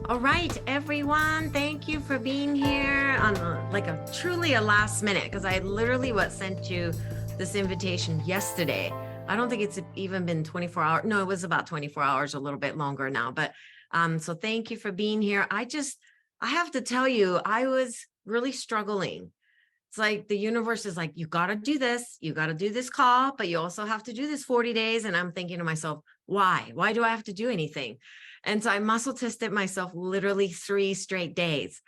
All right, everyone. Thank you for being here on truly a last minute, because I literally sent you this invitation yesterday. I don't think it's even been 24 hours. No, it was about 24 hours, a little bit longer now. But so thank you for being here. I have to tell you, I was really struggling. It's like the universe is like, you got to do this. You got to do this call, but you also have to do this 40 days. And I'm thinking to myself, why? Why do I have to do anything? And so I muscle tested myself literally 3 straight days.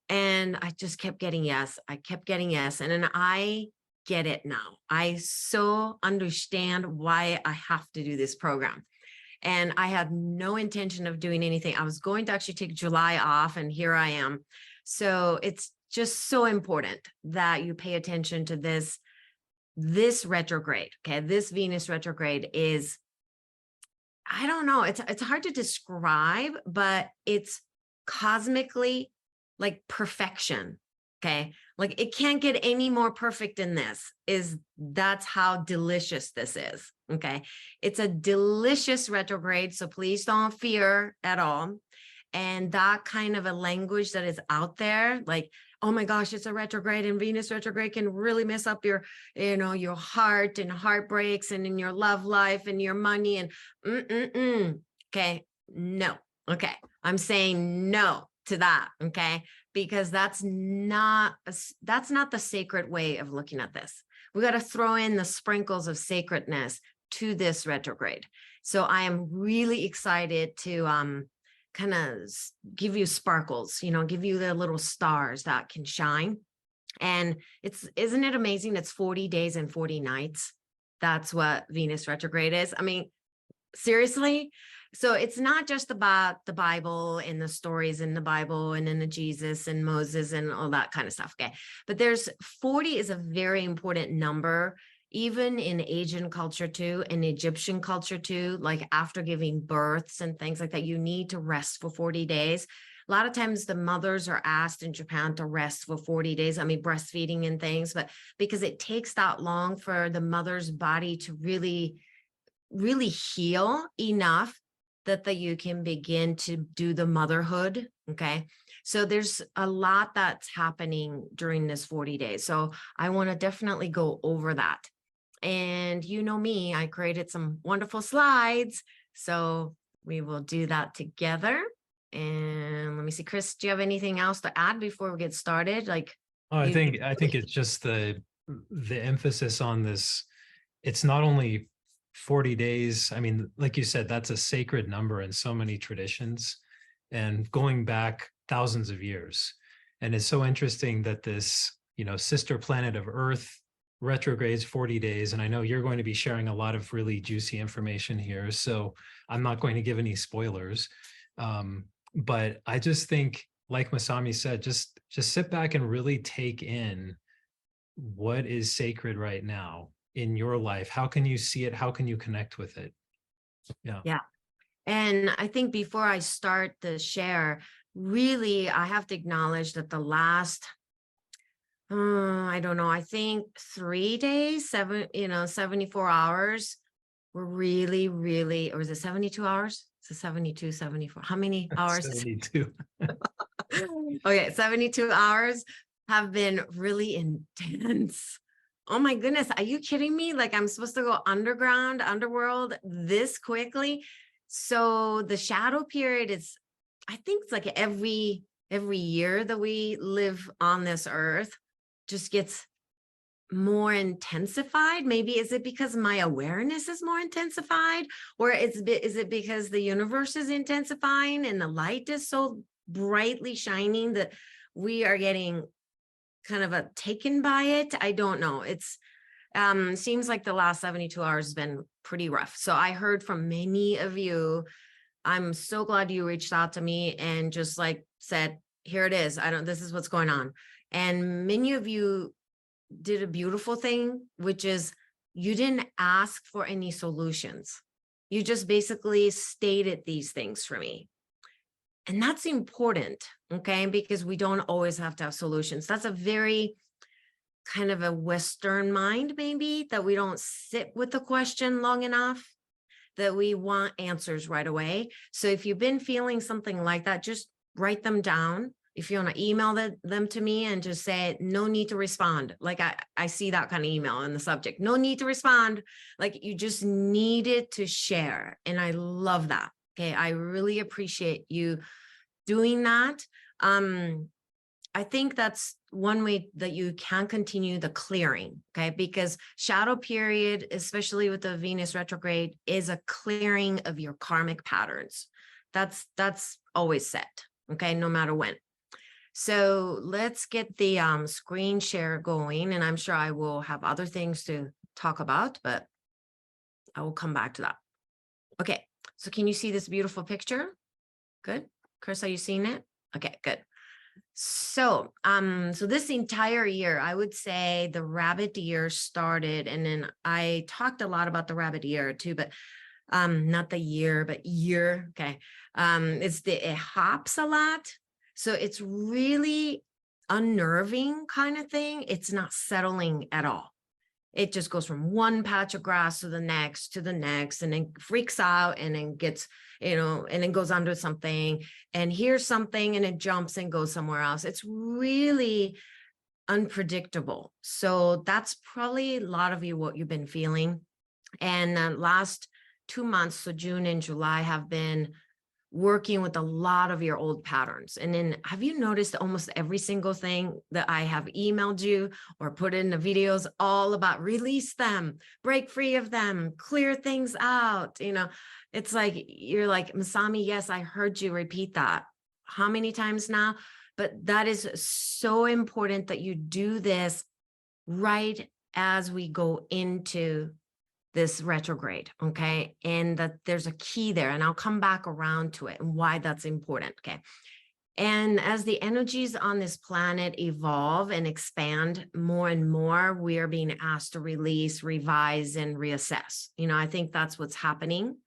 And I just kept getting yes. I kept getting yes. And then I get it now. I so understand why I have to do this program. And I had no intention of doing anything. I was going to actually take July off, and here I am. So it's just so important that you pay attention to this retrograde. Okay, this Venus retrograde is, I don't know, it's hard to describe, but it's cosmically like perfection. Okay, like it can't get any more perfect than this. That's how delicious this is. Okay, it's a delicious retrograde, so please don't fear at all. And that kind of a language that is out there, like, oh my gosh, it's a retrograde, and Venus retrograde can really mess up your heart and heartbreaks and in your love life and your money and okay, no. Okay, I'm saying no to that. Okay, because that's not the sacred way of looking at this. We got to throw in the sprinkles of sacredness to this retrograde. So I am really excited to kind of give you sparkles, give you the little stars that can shine. And isn't it amazing? It's 40 days and 40 nights. That's what Venus retrograde is. I mean, seriously. So it's not just about the Bible and the stories in the Bible and in the Jesus and Moses and all that kind of stuff. Okay. But 40 is a very important number, even in Asian culture too, in Egyptian culture too, like after giving births and things like that, you need to rest for 40 days. A lot of times the mothers are asked in Japan to rest for 40 days. I mean, breastfeeding and things, but because it takes that long for the mother's body to really heal enough that you can begin to do the motherhood. Okay. So there's a lot that's happening during this 40 days. So I want to definitely go over that. And you know me, I created some wonderful slides. So we will do that together. And let me see, Chris, do you have anything else to add before we get started? I think it's just the emphasis on this. It's not only 40 days. I mean, like you said, that's a sacred number in so many traditions and going back thousands of years. And it's so interesting that this, sister planet of Earth retrogrades 40 days. And I know you're going to be sharing a lot of really juicy information here, so I'm not going to give any spoilers. But I just think, like Masami said, just sit back and really take in what is sacred right now in your life. How can you see it? How can you connect with it? Yeah. And I think before I start the share, really, I have to acknowledge that the last, I don't know, I think 3 days, 74 hours were really, really, or is it 72 hours? It's 72, 74. How many hours? 72. Okay, 72 hours have been really intense. Oh my goodness, are you kidding me? Like I'm supposed to go underworld this quickly? So the shadow period is, I think it's like every year that we live on this earth just gets more intensified. Maybe is it because my awareness is more intensified, or is it because the universe is intensifying and the light is so brightly shining that we are getting kind of taken by it? I don't know. It's seems like the last 72 hours has been pretty rough. So I heard from many of you. I'm so glad you reached out to me and just like said, here it is. This is what's going on. And many of you did a beautiful thing, which is you didn't ask for any solutions. You just basically stated these things for me. And that's important, okay? Because we don't always have to have solutions. That's a very kind of a Western mind, maybe, that we don't sit with the question long enough, that we want answers right away. So if you've been feeling something like that, just write them down. If you want to email them to me and just say, no need to respond. Like I see that kind of email in the subject, no need to respond. Like you just needed to share. And I love that. Okay. I really appreciate you doing that. I think that's one way that you can continue the clearing, okay? Because shadow period, especially with the Venus retrograde, is a clearing of your karmic patterns. That's always set, okay? No matter when. So let's get the screen share going, and I'm sure I will have other things to talk about, but I will come back to that. Okay, so can you see this beautiful picture? Good. Chris, are you seeing it? Okay, good. So, so this entire year, I would say the rabbit year started, and then I talked a lot about the rabbit year too, but not the year, but year. Okay. It hops a lot. So it's really unnerving kind of thing. It's not settling at all. It just goes from one patch of grass to the next, and then freaks out, and then gets, and then goes under something and hears something and it jumps and goes somewhere else. It's really unpredictable. So that's probably a lot of you, what you've been feeling. And the last 2 months, so June and July, have been working with a lot of your old patterns. And then have you noticed almost every single thing that I have emailed you or put in the videos all about release them, break free of them, clear things out? It's like, you're like, Masami, yes, I heard you repeat that. How many times now? But that is so important that you do this right as we go into this retrograde, okay? And that there's a key there, and I'll come back around to it and why that's important, okay? And as the energies on this planet evolve and expand more and more, we are being asked to release, revise, and reassess. I think that's what's happening,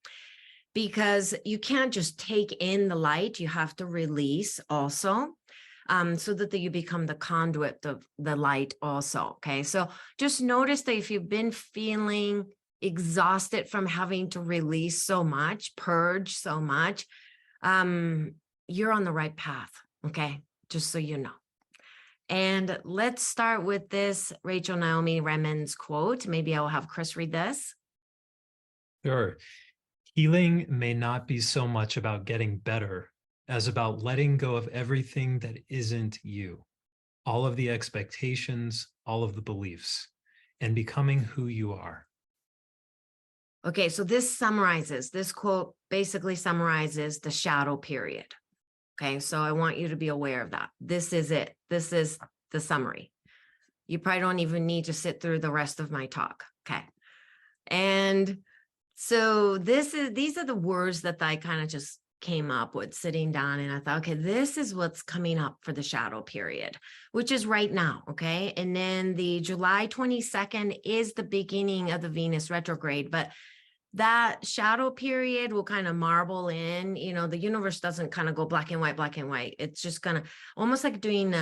because you can't just take in the light, you have to release also. So that you become the conduit of the light also, okay? So just notice that if you've been feeling exhausted from having to release so much, purge so much, you're on the right path, okay? Just so you know. And let's start with this Rachel Naomi Remen's quote. Maybe I'll have Chris read this. Sure. Healing may not be so much about getting better as about letting go of everything that isn't you, all of the expectations, all of the beliefs, and becoming who you are. Okay, so this quote basically summarizes the shadow period. Okay, so I want you to be aware of that. This is it. This is the summary. You probably don't even need to sit through the rest of my talk. Okay. And so these are the words that I kind of just came up with sitting down, and I thought, okay, this is what's coming up for the shadow period, which is right now. Okay. And then the July 22nd is the beginning of the Venus retrograde, but that shadow period will kind of marble in, the universe doesn't kind of go black and white. It's just kind of almost like doing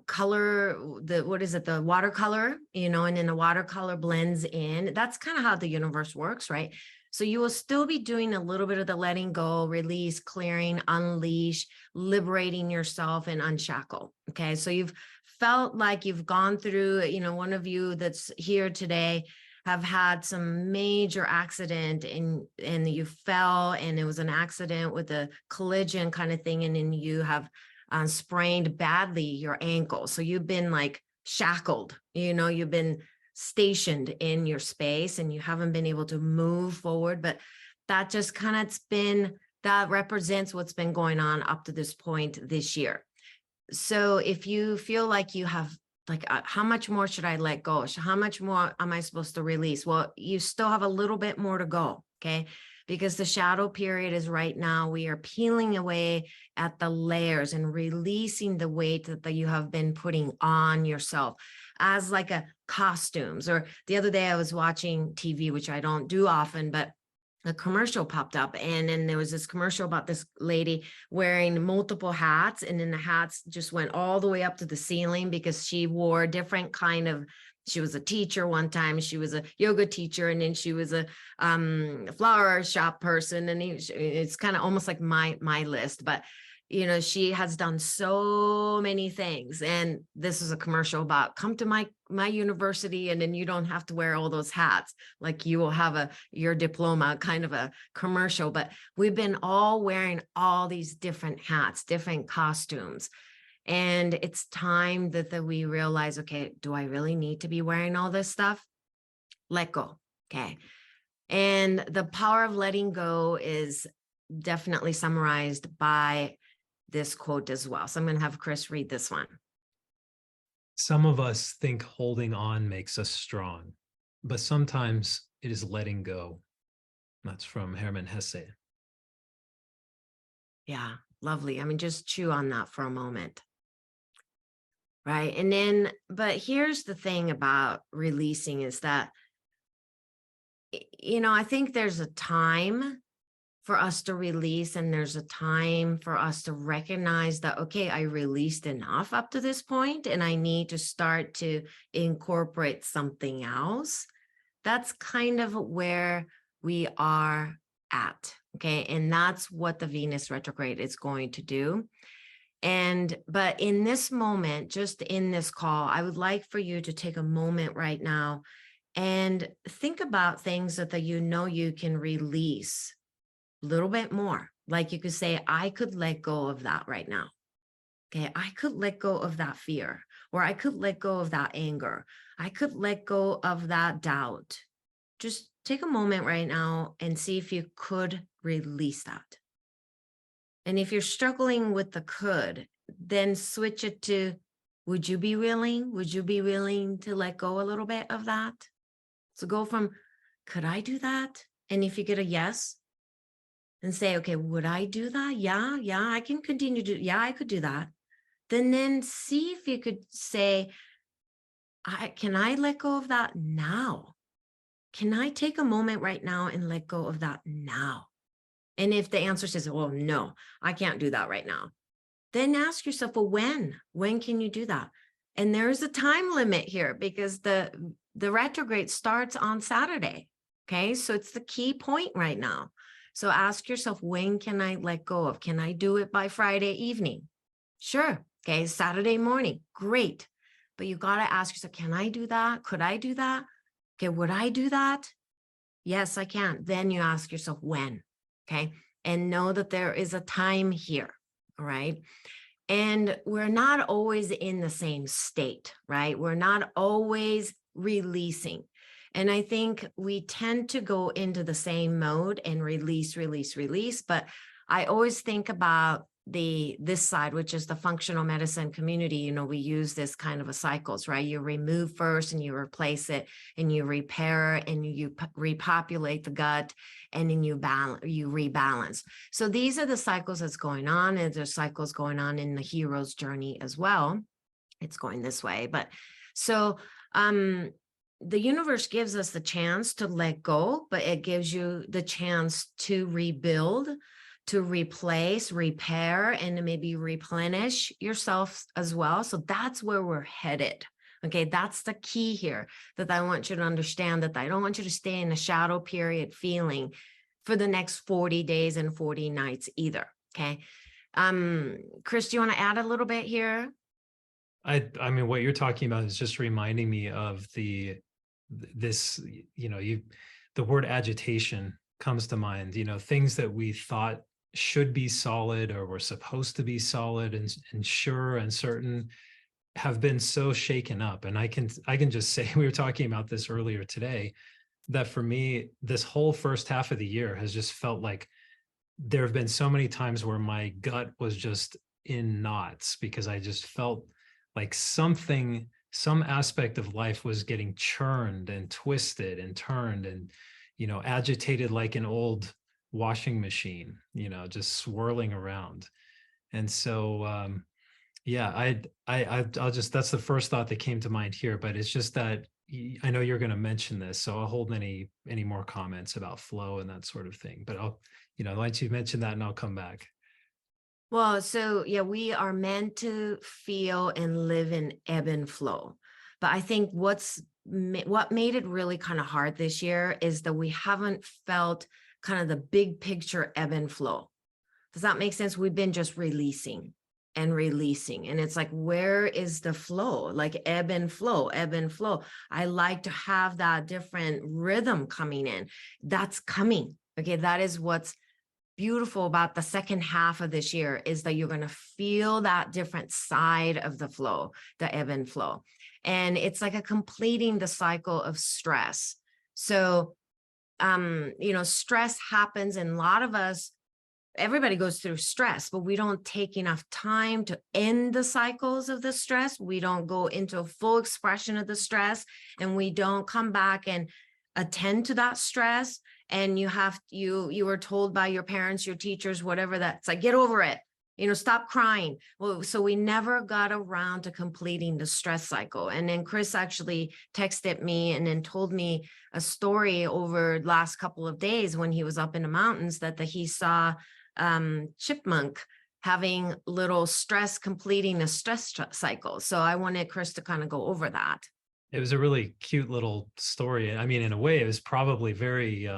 color, the watercolor, and then the watercolor blends in. That's kind of how the universe works, right? So you will still be doing a little bit of the letting go, release, clearing, unleash, liberating yourself, and unshackle. Okay. So you've felt like you've gone through, one of you that's here today have had some major accident and you fell, and it was an accident with a collision kind of thing. And then you have sprained badly your ankle. So you've been like shackled, you've been stationed in your space and you haven't been able to move forward. But that just kind of that represents what's been going on up to this point this year. So if you feel like you have how much more should I let go? How much more am I supposed to release? Well, you still have a little bit more to go, okay? Because the shadow period is right now. We are peeling away at the layers and releasing the weight that you have been putting on yourself as like a costumes. Or the other day I was watching TV, which I don't do often, but a commercial popped up, and then there was this commercial about this lady wearing multiple hats, and then the hats just went all the way up to the ceiling because she wore different kind of, she was a teacher one time, she was a yoga teacher, and then she was a flower shop person, and it's kind of almost like my list. But she has done so many things, and this is a commercial about come to my university, and then you don't have to wear all those hats, like you will have your diploma, kind of a commercial. But we've been all wearing all these different hats, different costumes, and it's time that we realize, okay, do I really need to be wearing all this stuff? Let go. Okay. And the power of letting go is definitely summarized by this quote as well. So I'm going to have Chris read this one. Some of us think holding on makes us strong, but sometimes it is letting go. That's from Hermann Hesse. Yeah, lovely. I mean, just chew on that for a moment. Right. And then, but here's the thing about releasing is that, I think there's a time for us to release, and there's a time for us to recognize that, okay, I released enough up to this point, and I need to start to incorporate something else. That's kind of where we are at. Okay. And that's what the Venus retrograde is going to do. But in this moment, just in this call, I would like for you to take a moment right now and think about things that you can release a little bit more. Like you could say, I could let go of that right now. Okay, I could let go of that fear, or I could let go of that anger. I could let go of that doubt. Just take a moment right now and see if you could release that. And if you're struggling with the could, then switch it to, would you be willing? Would you be willing to let go a little bit of that? So go from, could I do that? And if you get a yes, and say, okay, would I do that? Yeah, I can continue to, yeah, I could do that. Then see if you could say, can I let go of that now? Can I take a moment right now and let go of that now? And if the answer says, well, no, I can't do that right now, then ask yourself, well, when can you do that? And there is a time limit here because the retrograde starts on Saturday. Okay. So it's the key point right now. So ask yourself, when can I let go of? Can I do it by Friday evening? Sure. Okay. Saturday morning. Great. But you got to ask yourself, can I do that? Could I do that? Okay. Would I do that? Yes, I can. Then you ask yourself when. Okay. And know that there is a time here. All right. And we're not always in the same state, right? We're not always releasing. And I think we tend to go into the same mode and release. But I always think about this side, which is the functional medicine community. We use this kind of a cycles, right? You remove first and you replace it, and you repair and you repopulate the gut, and then you rebalance. So these are the cycles that's going on, and there's cycles going on in the hero's journey as well. It's going this way. But so the universe gives us the chance to let go, but it gives you the chance to rebuild, to replace, repair, and to maybe replenish yourself as well. So that's where we're headed. Okay, that's the key here that I want you to understand, that I don't want you to stay in a shadow period feeling for the next 40 days and 40 nights either. Okay. Chris, do you want to add a little bit here? I mean, what you're talking about is just reminding me of the word agitation comes to mind, things that we thought should be solid or were supposed to be solid and sure and certain have been so shaken up. And I can just say, we were talking about this earlier today, that for me, this whole first half of the year has just felt like there have been so many times where my gut was just in knots because I just felt like some aspect of life was getting churned and twisted and turned and, agitated like an old washing machine, just swirling around. And so, I'll just, that's the first thought that came to mind here, but it's just that I know you're going to mention this, so I'll hold any more comments about flow and that sort of thing, but I'll, once you mention that, and I'll come back. Well, so yeah, we are meant to feel and live in ebb and flow. But I think what made it really kind of hard this year is that we haven't felt kind of the big picture ebb and flow. Does that make sense? We've been just releasing and releasing. And it's like, where is the flow? Like ebb and flow, ebb and flow. I like to have that different rhythm coming in. That's coming. Okay. That is what's beautiful about the second half of this year, is that you're going to feel that different side of the flow, the ebb and flow. And it's like a completing the cycle of stress. So, stress happens, and a lot of us, everybody goes through stress, but we don't take enough time to end the cycles of the stress. We don't go into a full expression of the stress, and we don't come back and attend to that stress. And you were told by your parents, your teachers, whatever, that's like, get over it, stop crying. Well, so we never got around to completing the stress cycle. And then Chris actually texted me and then told me a story over the last couple of days when he was up in the mountains, that he saw chipmunk having little stress, completing a stress cycle. So I wanted Chris to kind of go over that. It was a really cute little story. I mean, in a way, it was probably very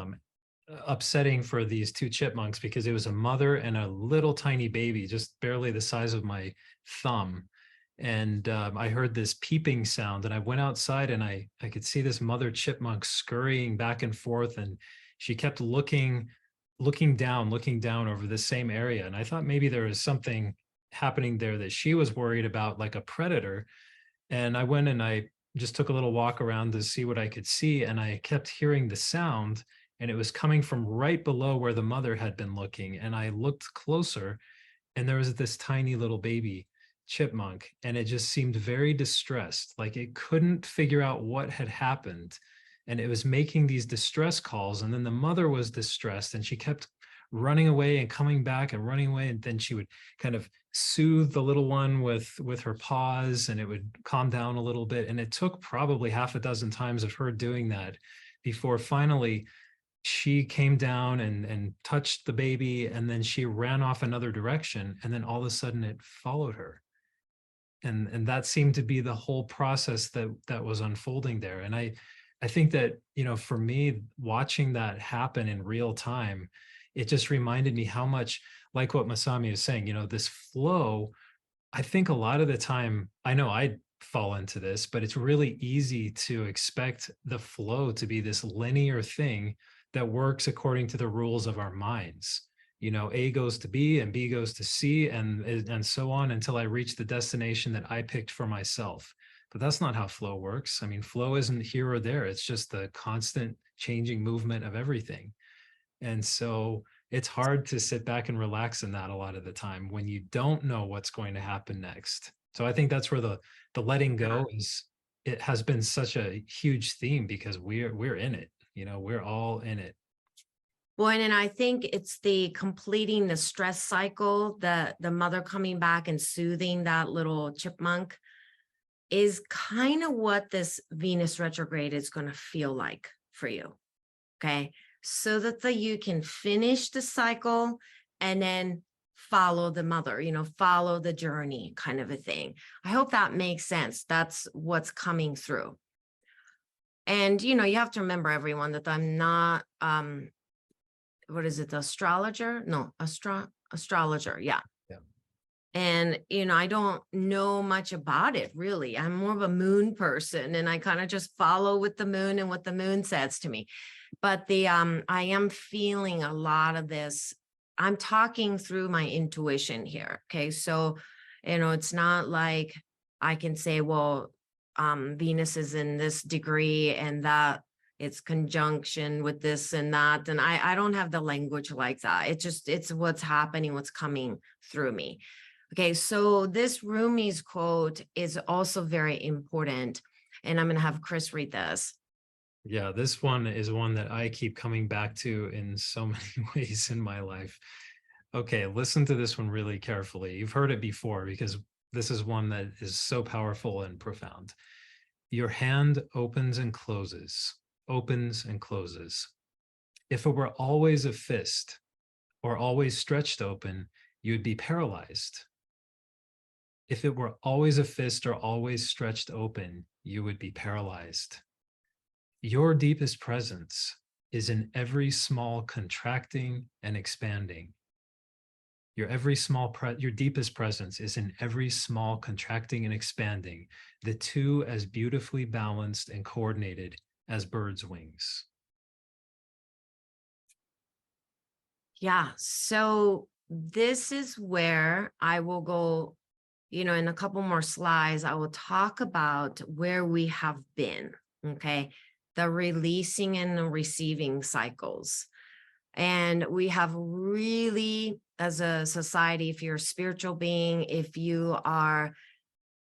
upsetting for these two chipmunks, because it was a mother and a little tiny baby, just barely the size of my thumb. And I heard this peeping sound, and I went outside, and I could see this mother chipmunk scurrying back and forth, and she kept looking down over the same area. And I thought maybe there was something happening there that she was worried about, like a predator. And I went and I just took a little walk around to see what I could see, and I kept hearing the sound, and it was coming from right below where the mother had been looking. And I looked closer, and there was this tiny little baby chipmunk, and it just seemed very distressed, like it couldn't figure out what had happened, and it was making these distress calls. And then the mother was distressed, and she kept running away and coming back and running away, and then she would kind of soothe the little one with her paws, and it would calm down a little bit. And it took probably half a dozen times of her doing that before finally she came down and touched the baby, and then she ran off another direction, and then all of a sudden it followed her. And that seemed to be the whole process that was unfolding there. And I think that, for me, watching that happen in real time, it just reminded me how much, like what Masami is saying, this flow. I think a lot of the time, I know I fall into this, but it's really easy to expect the flow to be this linear thing that works according to the rules of our minds. A goes to B and B goes to C, and so on, until I reach the destination that I picked for myself. But that's not how flow works. I mean, flow isn't here or there. It's just the constant changing movement of everything. And so it's hard to sit back and relax in that a lot of the time when you don't know what's going to happen next. So I think that's where the letting go is. It has been such a huge theme, because we're in it. We're all in it. Well, and I think it's the completing the stress cycle, the mother coming back and soothing that little chipmunk, is kind of what this Venus retrograde is going to feel like for you. Okay. So that you can finish the cycle and then follow the mother, follow the journey, kind of a thing. I hope that makes sense. That's what's coming through. And, you have to remember, everyone, that I'm not, what is it? The astrologer? No, astrologer. Yeah. And, I don't know much about it, really. I'm more of a moon person, and I kind of just follow with the moon and what the moon says to me. But I am feeling a lot of this. I'm talking through my intuition here. Okay. So, it's not like I can say, well, Venus is in this degree and that it's conjunction with this and that. And I don't have the language like that. It's what's happening, what's coming through me. Okay, so this Rumi's quote is also very important, and I'm going to have Chris read this. Yeah, this one is one that I keep coming back to in so many ways in my life. Okay, listen to this one really carefully. You've heard it before, because this is one that is so powerful and profound. Your hand opens and closes, opens and closes. If it were always a fist or always stretched open, you'd be paralyzed. If it were always a fist or always stretched open, you would be paralyzed. Your deepest presence is in every small contracting and expanding. Your your deepest presence is in every small contracting and expanding, the two as beautifully balanced and coordinated as birds' wings. Yeah. So this is where I will go, in a couple more slides, I will talk about where we have been. Okay. The releasing and the receiving cycles. And we have really, as a society, if you're a spiritual being, if you are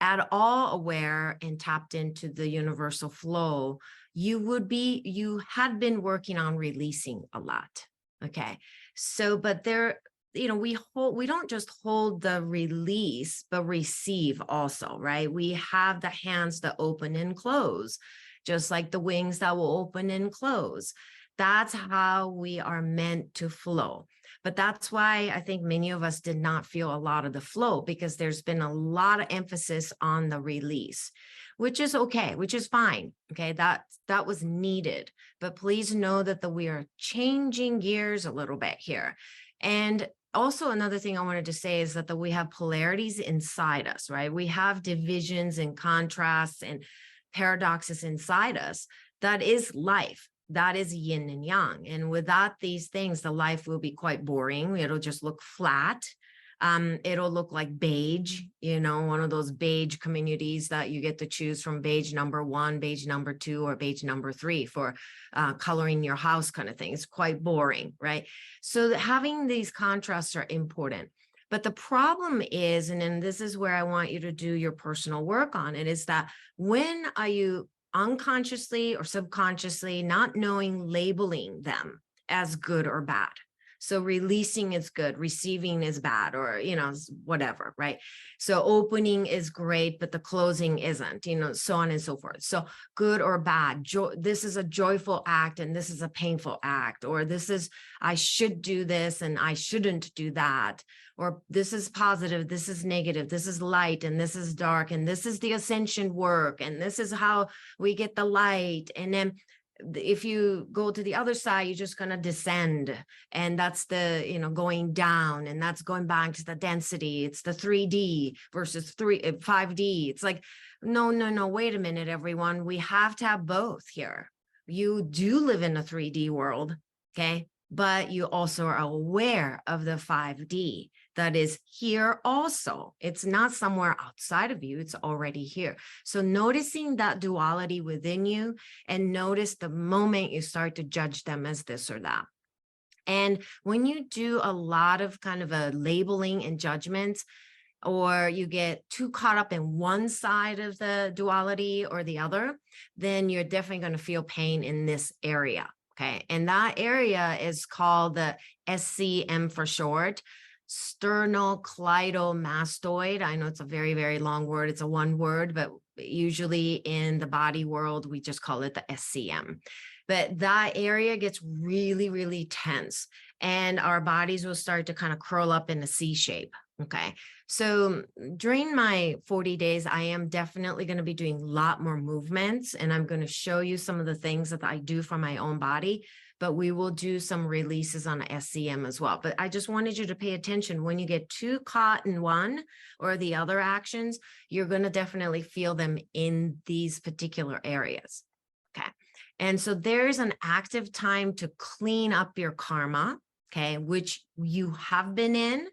at all aware and tapped into the universal flow, you had been working on releasing a lot. Okay. So, but there, we don't just hold the release, but receive also, right? We have the hands that open and close, just like the wings that will open and close. That's how we are meant to flow. But that's why I think many of us did not feel a lot of the flow, because there's been a lot of emphasis on the release, which is okay, which is fine. Okay, that was needed. But please know that we are changing gears a little bit here. And also another thing I wanted to say is that we have polarities inside us, right? We have divisions and contrasts and paradoxes inside us. That is life. That is yin and yang. And without these things, the life will be quite boring. It'll just look flat. It'll look like beige, one of those beige communities that you get to choose from: beige number 1, beige number 2, or beige number 3 for coloring your house kind of thing. It's quite boring, right? So having these contrasts are important. But the problem is, and then this is where I want you to do your personal work on it, is that when are you unconsciously or subconsciously not knowing, labeling them as good or bad? So releasing is good, receiving is bad, or, whatever, right? So opening is great, but the closing isn't, so on and so forth. So good or bad, this is a joyful act and this is a painful act, or this is, I should do this and I shouldn't do that, or this is positive, this is negative, this is light and this is dark, and this is the ascension work, and this is how we get the light. And then if you go to the other side, you're just going to descend, and that's the going down, and that's going back to the density. It's the 3D versus 5D. It's like, no, wait a minute, everyone. We have to have both here. You do live in a 3D world, okay, but you also are aware of the 5D that is here also. It's not somewhere outside of you, it's already here. So noticing that duality within you, and notice the moment you start to judge them as this or that. And when you do a lot of kind of a labeling and judgments, or you get too caught up in one side of the duality or the other, then you're definitely going to feel pain in this area. Okay. And that area is called the SCM for short, sternocleidomastoid. I know it's a very, very long word. It's a one word, but usually in the body world, we just call it the SCM. But that area gets really, really tense, and our bodies will start to kind of curl up in a C shape. Okay. So during my 40 days, I am definitely going to be doing a lot more movements, and I'm going to show you some of the things that I do for my own body, but we will do some releases on SCM as well. But I just wanted you to pay attention. When you get too caught in one or the other actions, you're going to definitely feel them in these particular areas. Okay. And so there's an active time to clean up your karma, okay, which you have been in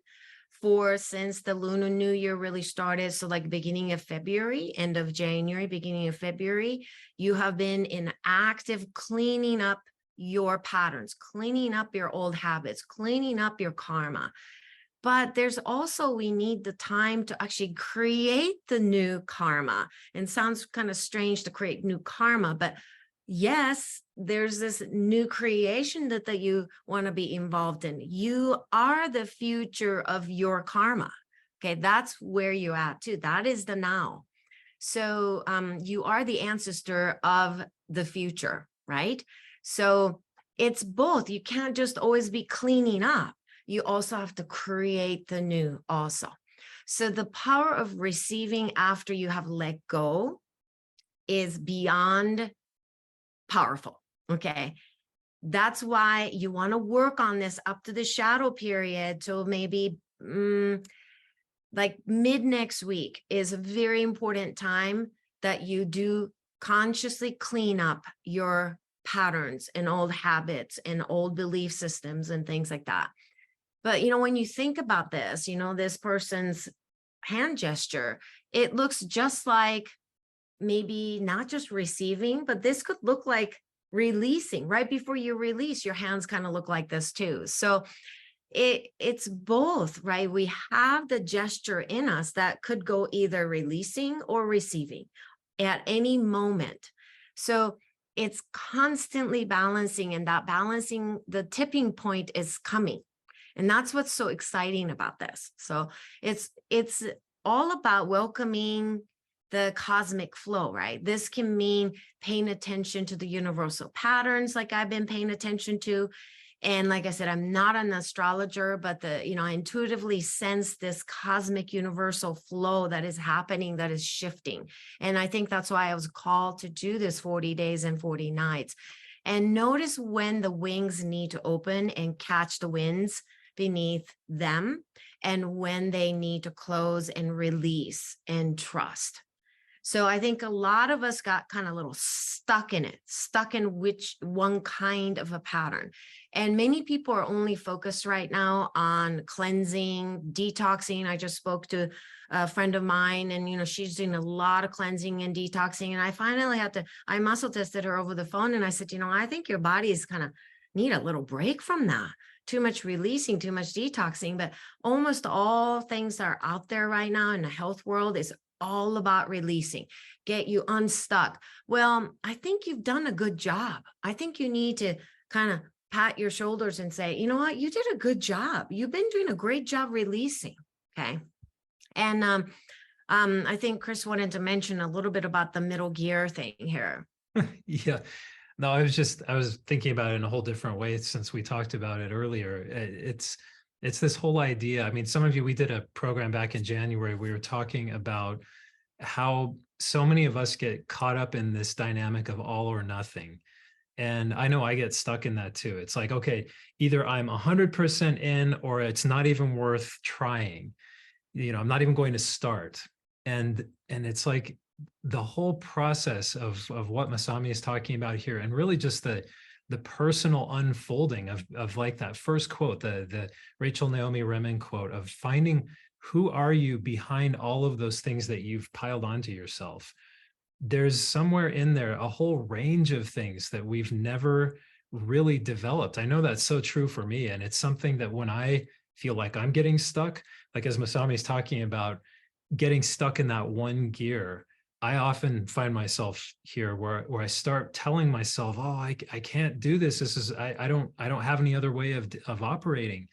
for since the Lunar New Year really started. So like beginning of February, end of January, beginning of February, you have been in active cleaning up your patterns, cleaning up your old habits, cleaning up your karma. But there's also, we need the time to actually create the new karma. And it sounds kind of strange to create new karma, but yes, there's this new creation that you want to be involved in. You are the future of your karma. Okay, that's where you're at too. That is the now. So you are the ancestor of the future, right? So it's both. You can't just always be cleaning up. You also have to create the new also. So the power of receiving after you have let go is beyond powerful. Okay. That's why you want to work on this up to the shadow period till maybe like mid next week is a very important time that you do consciously clean up your patterns and old habits and old belief systems and things like that. But, when you think about this, this person's hand gesture, it looks just like maybe not just receiving, but this could look like releasing. Right before you release, your hands kind of look like this too. So it's both, right? We have the gesture in us that could go either releasing or receiving at any moment. So it's constantly balancing, and that balancing, the tipping point is coming. And that's what's so exciting about this. So it's all about welcoming the cosmic flow, right? This can mean paying attention to the universal patterns like I've been paying attention to. And like I said, I'm not an astrologer, but I intuitively sense this cosmic universal flow that is happening, that is shifting. And I think that's why I was called to do this 40 days and 40 nights. And notice when the wings need to open and catch the winds beneath them, and when they need to close and release and trust. So I think a lot of us got kind of a little stuck in it, stuck in which one kind of a pattern. And many people are only focused right now on cleansing, detoxing. I just spoke to a friend of mine, and she's doing a lot of cleansing and detoxing. And I finally I muscle tested her over the phone, and I said, I think your body is kind of need a little break from that. Too much releasing, too much detoxing. But almost all things that are out there right now in the health world is all about releasing, get you unstuck. Well, I think you've done a good job. I think you need to kind of pat your shoulders and say, you know what, you did a good job. You've been doing a great job releasing. Okay. And I think Chris wanted to mention a little bit about the middle gear thing here. Yeah. No, I was thinking about it in a whole different way since we talked about it earlier. It's this whole idea. I mean, some of you, we did a program back in January. We were talking about how so many of us get caught up in this dynamic of all or nothing. And I know I get stuck in that too. It's like, okay, either I'm 100% in, or it's not even worth trying. I'm not even going to start. And it's like the whole process of what Masami is talking about here, and really just the personal unfolding of like that first quote, the Rachel Naomi Remen quote of finding who are you behind all of those things that you've piled onto yourself. There's somewhere in there a whole range of things that we've never really developed. I know that's so true for me. And it's something that when I feel like I'm getting stuck, like as Masami is talking about, getting stuck in that one gear, I often find myself here where I start telling myself, oh, I can't do this. This is, I don't have any other way of operating.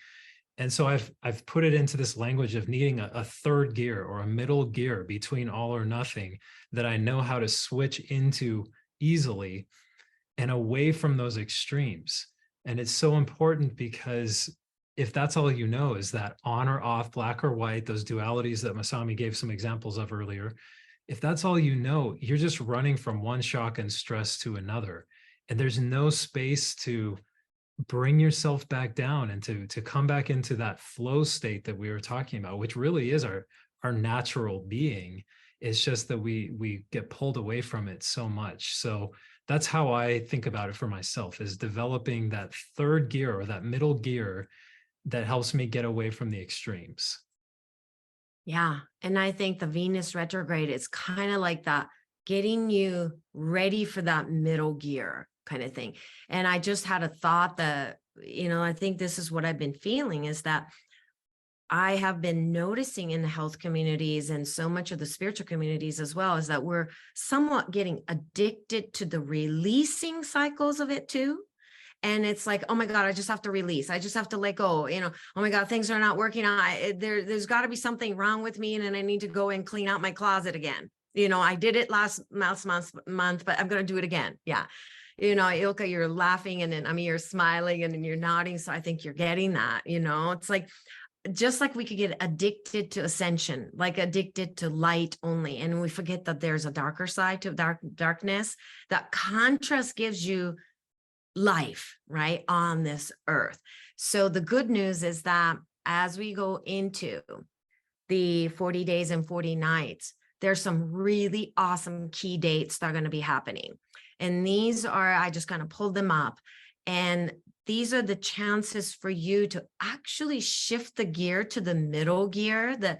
And so I've put it into this language of needing a third gear or a middle gear between all or nothing that I know how to switch into easily and away from those extremes. And it's so important because if that's all you know is that on or off, black or white, those dualities that Masami gave some examples of earlier, if that's all you know, you're just running from one shock and stress to another. And there's no space to bring yourself back down and to come back into that flow state that we were talking about, which really is our natural being. It's just that we get pulled away from it so much. So that's how I think about it for myself, is developing that third gear or that middle gear that helps me get away from the extremes. Yeah. And I think the Venus retrograde is kind of like that, getting you ready for that middle gear kind of thing. And I just had a thought that, I think this is what I've been feeling, is that I have been noticing in the health communities and so much of the spiritual communities as well, is that we're somewhat getting addicted to the releasing cycles of it too. And it's like, oh my God, I just have to release. I just have to let go. Oh my God, things are not working out. There's got to be something wrong with me, and then I need to go and clean out my closet again. I did it last month, but I'm going to do it again. Yeah. Ilka, you're laughing, and then you're smiling, and then you're nodding. So I think you're getting that. It's like, just like we could get addicted to ascension, like addicted to light only. And we forget that there's a darker side to darkness. That contrast gives you life, right, on this earth. So the good news is that as we go into the 40 days and 40 nights, there's some really awesome key dates that are going to be happening. And these are, I just kind of pulled them up. And these are the chances for you to actually shift the gear to the middle gear, the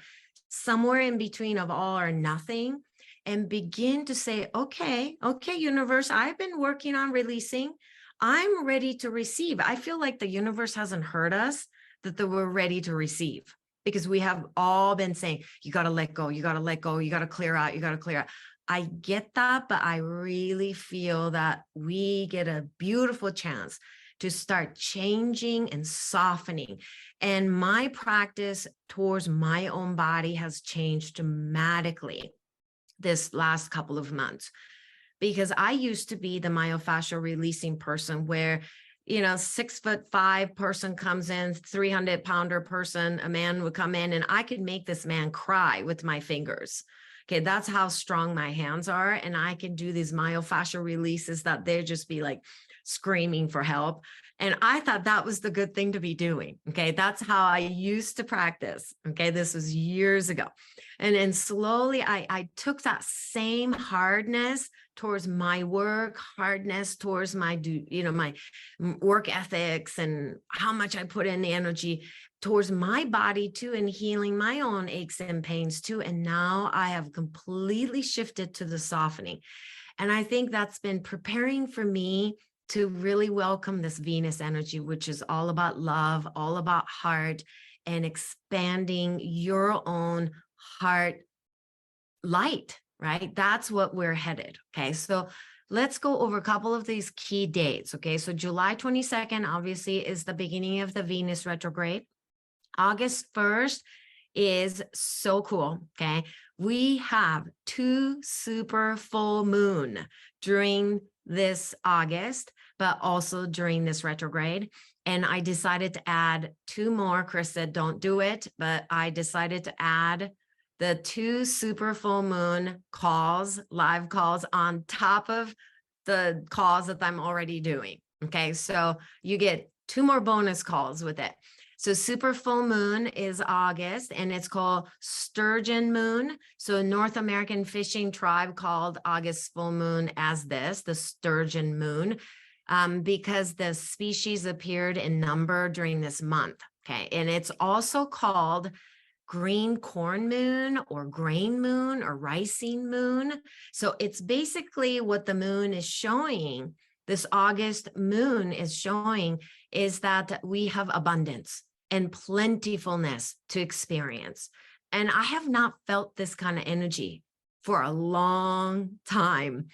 somewhere in between of all or nothing, and begin to say, okay, universe, I've been working on releasing. I'm ready to receive. I feel like the universe hasn't heard us, that we're ready to receive, because we have all been saying, you got to let go, you got to let go, you got to clear out, you got to clear out. I get that, but I really feel that we get a beautiful chance to start changing and softening. And my practice towards my own body has changed dramatically this last couple of months, because I used to be the myofascial releasing person where, 6'5" person comes in, 300-pounder person, a man would come in, and I could make this man cry with my fingers. Okay, that's how strong my hands are. And I can do these myofascial releases that they'd just be like screaming for help. And I thought that was the good thing to be doing. Okay, that's how I used to practice. Okay, this was years ago. And then slowly I took that same hardness towards my work, hardness towards my my work ethics and how much I put in the energy towards my body too, and healing my own aches and pains too. And now I have completely shifted to the softening. And I think that's been preparing for me to really welcome this Venus energy, which is all about love, all about heart, and expanding your own heart light, right? That's what we're headed. Okay. So let's go over a couple of these key dates. Okay. So July 22nd, obviously, is the beginning of the Venus retrograde. August 1st is so cool. Okay. We have 2 super full moon during this August, but also during this retrograde. And I decided to add 2 more. Chris said, don't do it, but I decided to add the 2 super full moon calls, live calls on top of the calls that I'm already doing. Okay. So you get 2 more bonus calls with it. So super full moon is August, and it's called Sturgeon Moon. So North American fishing tribe called August full moon as this, the Sturgeon Moon, because the species appeared in number during this month. Okay. And it's also called green corn moon or grain moon or ricing moon. So it's basically what the moon is showing. This August moon is showing is that we have abundance and plentifulness to experience. And I have not felt this kind of energy for a long time.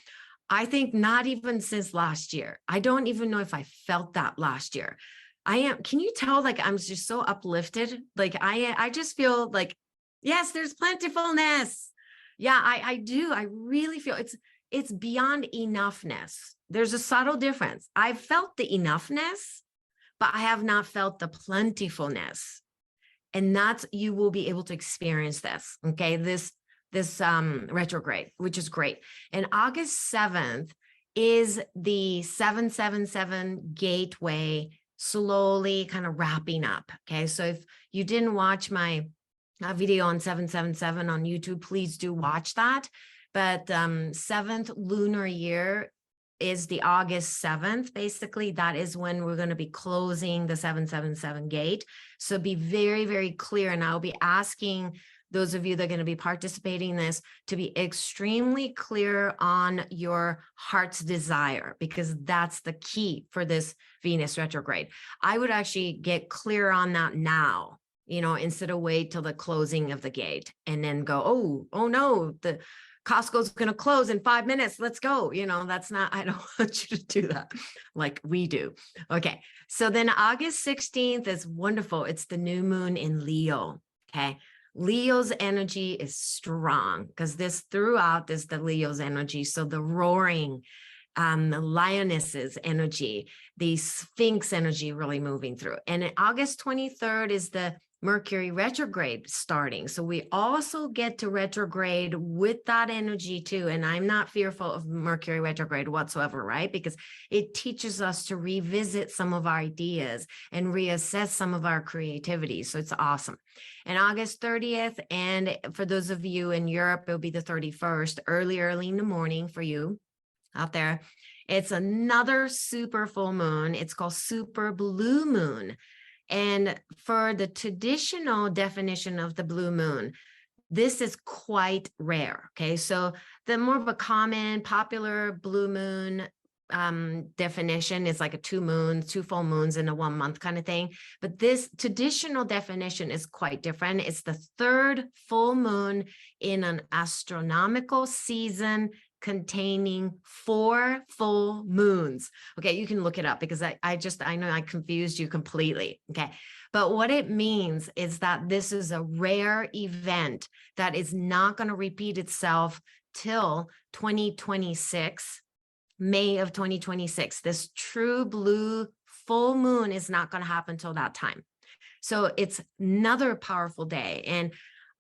I think not even since last year. I don't even know if I felt that last year. Can you tell, like, I'm just so uplifted. Like I just feel like, yes, there's plentifulness. Yeah, I do. I really feel it's beyond enoughness. There's a subtle difference. I've felt the enoughness, but I have not felt the plentifulness. And that's, you will be able to experience this. Okay. This retrograde, which is great. And August 7th is the 777 gateway slowly kind of wrapping up. Okay. So if you didn't watch my video on 777 on YouTube, please do watch that. But 7th lunar year is the August 7th. Basically, that is when we're going to be closing the 777 gate. So be very, very clear. And I'll be asking those of you that are going to be participating in this to be extremely clear on your heart's desire, because that's the key for this Venus retrograde. I would actually get clear on that now, instead of wait till the closing of the gate and then go, oh no, the Costco's going to close in 5 minutes. Let's go. That's not, I don't want you to do that like we do. Okay. So then August 16th is wonderful. It's the new moon in Leo. Okay. Leo's energy is strong because throughout this, the Leo's energy. So the roaring, the lioness's energy, the Sphinx energy really moving through. And August 23rd is the Mercury retrograde starting. So we also get to retrograde with that energy too. And I'm not fearful of Mercury retrograde whatsoever, right? Because it teaches us to revisit some of our ideas and reassess some of our creativity. So it's awesome. And August 30th, and for those of you in Europe, it'll be the 31st, early in the morning for you out there. It's another super full moon. It's called super blue moon. And for the traditional definition of the blue moon, this is quite rare. Okay, so the more of a common, popular blue moon definition is like a 2 full moons in a 1 month kind of thing. But this traditional definition is quite different. It's the third full moon in an astronomical season containing 4 full moons. Okay, you can look it up because I know I confused you completely. Okay, but what it means is that this is a rare event that is not going to repeat itself till 2026, May of 2026. This true blue full moon is not going to happen till that time. So it's another powerful day. And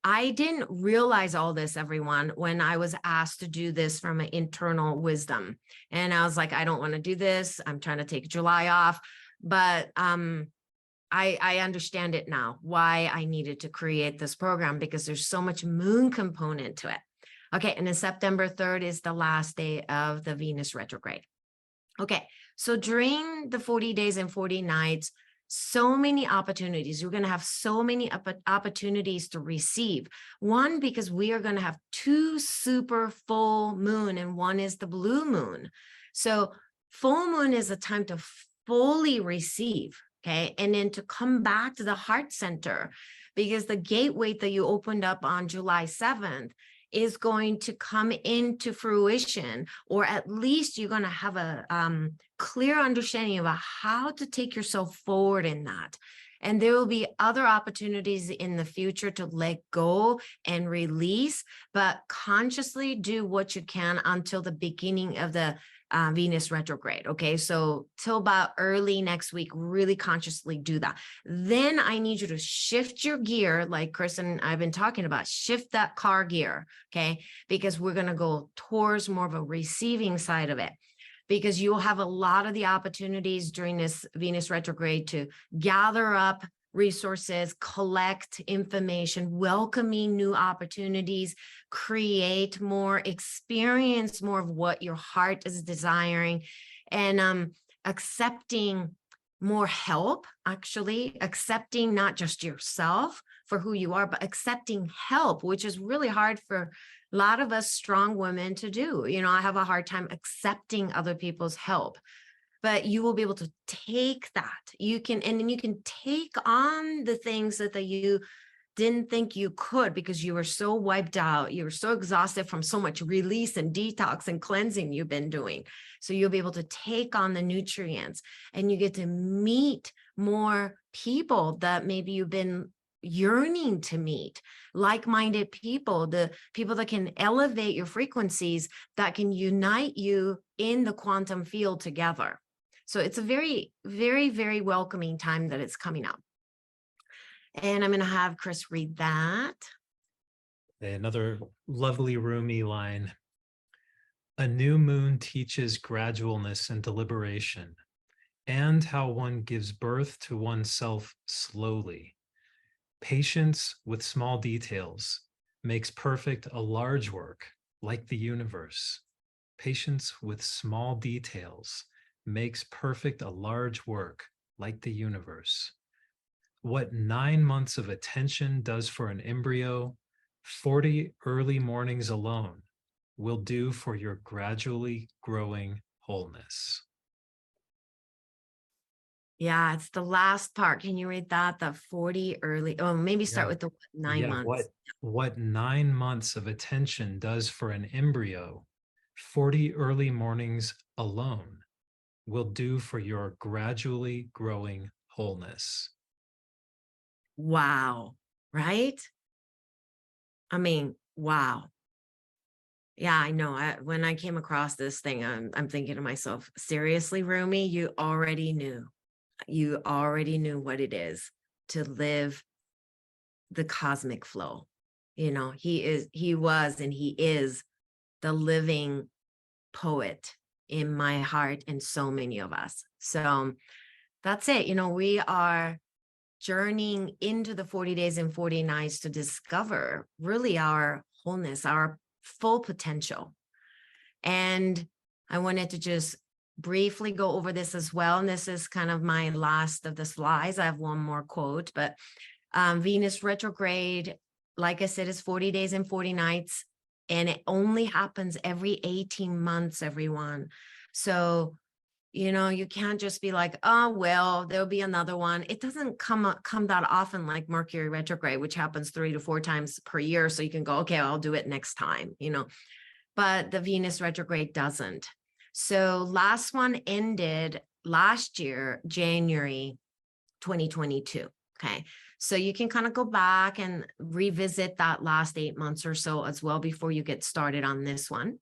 I didn't realize all this, everyone, when I was asked to do this from an internal wisdom. And I was like, I don't want to do this. I'm trying to take July off. But I understand it now, why I needed to create this program, because there's so much moon component to it. Okay, and then September 3rd is the last day of the Venus retrograde. Okay, so during the 40 days and 40 nights, so many opportunities. You're going to have so many opportunities to receive. One, because we are going to have 2 super full moon, and one is the blue moon. So full moon is a time to fully receive, okay? And then to come back to the heart center, because the gateway that you opened up on July 7th is going to come into fruition, or at least you're going to have a clear understanding about how to take yourself forward in that. And there will be other opportunities in the future to let go and release, but consciously do what you can until the beginning of the Venus retrograde. Okay, so till about early next week, really consciously do that. Then I need you to shift your gear, like Chris and I've been talking about, shift that car gear, okay, because we're going to go towards more of a receiving side of it. Because you'll have a lot of the opportunities during this Venus retrograde to gather up resources, collect information, welcoming new opportunities, create more, experience more of what your heart is desiring, and accepting more help, actually accepting not just yourself for who you are, but accepting help, which is really hard for a lot of us strong women to do. You know, I have a hard time accepting other people's help, but you will be able to take that. You can, and then you can take on the things that you didn't think you could, because you were so wiped out. You were so exhausted from so much release and detox and cleansing you've been doing. So you'll be able to take on the nutrients, and you get to meet more people that maybe you've been yearning to meet, like-minded people, the people that can elevate your frequencies, that can unite you in the quantum field together. So it's a very, very, very welcoming time that it's coming up. And I'm going to have Chris read that. Another lovely roomy line. A new moon teaches gradualness and deliberation, and how one gives birth to oneself slowly. Patience with small details makes perfect a large work like the universe. Patience with small details makes perfect a large work like the universe. What 9 months of attention does for an embryo, 40 early mornings alone will do for your gradually growing wholeness. Yeah, it's the last part. Can you read that? The 40 early, oh, maybe start with the 9 months. What 9 months of attention does for an embryo, 40 early mornings alone will do for your gradually growing wholeness. Wow, right? I mean, wow. Yeah, I know. When I came across this thing, I'm thinking to myself, seriously, Rumi, you already knew. You already knew what it is to live the cosmic flow. He was, and he is the living poet in my heart and so many of us. So that's it. We are journeying into the 40 days and 40 nights to discover really our wholeness, our full potential. And I wanted to just briefly go over this as well. And this is kind of my last of the slides. I have one more quote, but Venus retrograde, like I said, is 40 days and 40 nights. And it only happens every 18 months, everyone. So, you can't just be like, oh, well, there'll be another one. It doesn't come that often, like Mercury retrograde, which happens 3 to 4 times per year. So you can go, okay, I'll do it next time, but the Venus retrograde doesn't. So last one ended last year, January 2022. Okay. So you can kind of go back and revisit that last 8 months or so as well before you get started on this one.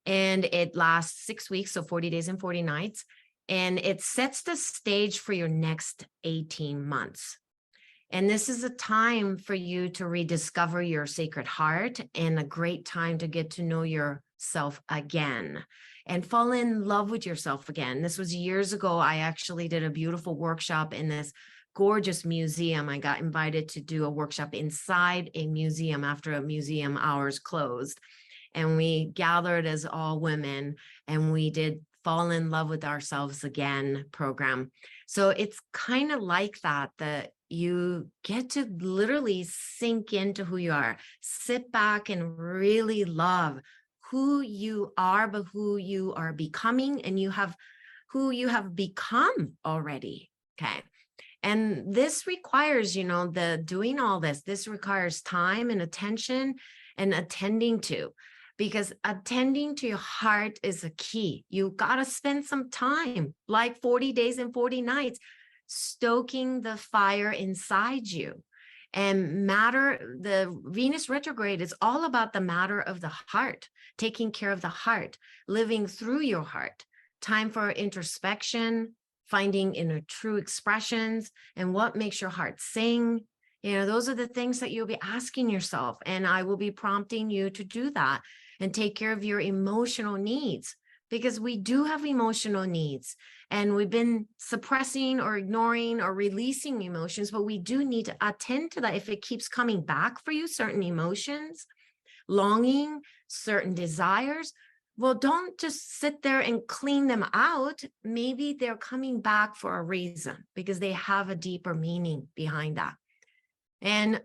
And it lasts 6 weeks, so 40 days and 40 nights. And it sets the stage for your next 18 months. And this is a time for you to rediscover your sacred heart, and a great time to get to know yourself again and fall in love with yourself again. This was years ago. I actually did a beautiful workshop in this gorgeous museum. I got invited to do a workshop inside a museum after a museum hours closed. And we gathered as all women, and we did fall in love with ourselves again program. So it's kind of like that you get to literally sink into who you are, sit back and really love who you are, but who you are becoming, and who you have become already. Okay. And this requires, doing all this requires time and attention and attending to, because attending to your heart is a key. You got to spend some time, like 40 days and 40 nights, stoking the fire inside you. And the Venus retrograde is all about the matter of the heart, taking care of the heart, living through your heart. Time for introspection, finding inner true expressions, and what makes your heart sing. Those are the things that you'll be asking yourself. And I will be prompting you to do that and take care of your emotional needs, because we do have emotional needs, and we've been suppressing or ignoring or releasing emotions, but we do need to attend to that. If it keeps coming back for you, certain emotions, longing, certain desires, well, don't just sit there and clean them out. Maybe they're coming back for a reason, because they have a deeper meaning behind that. And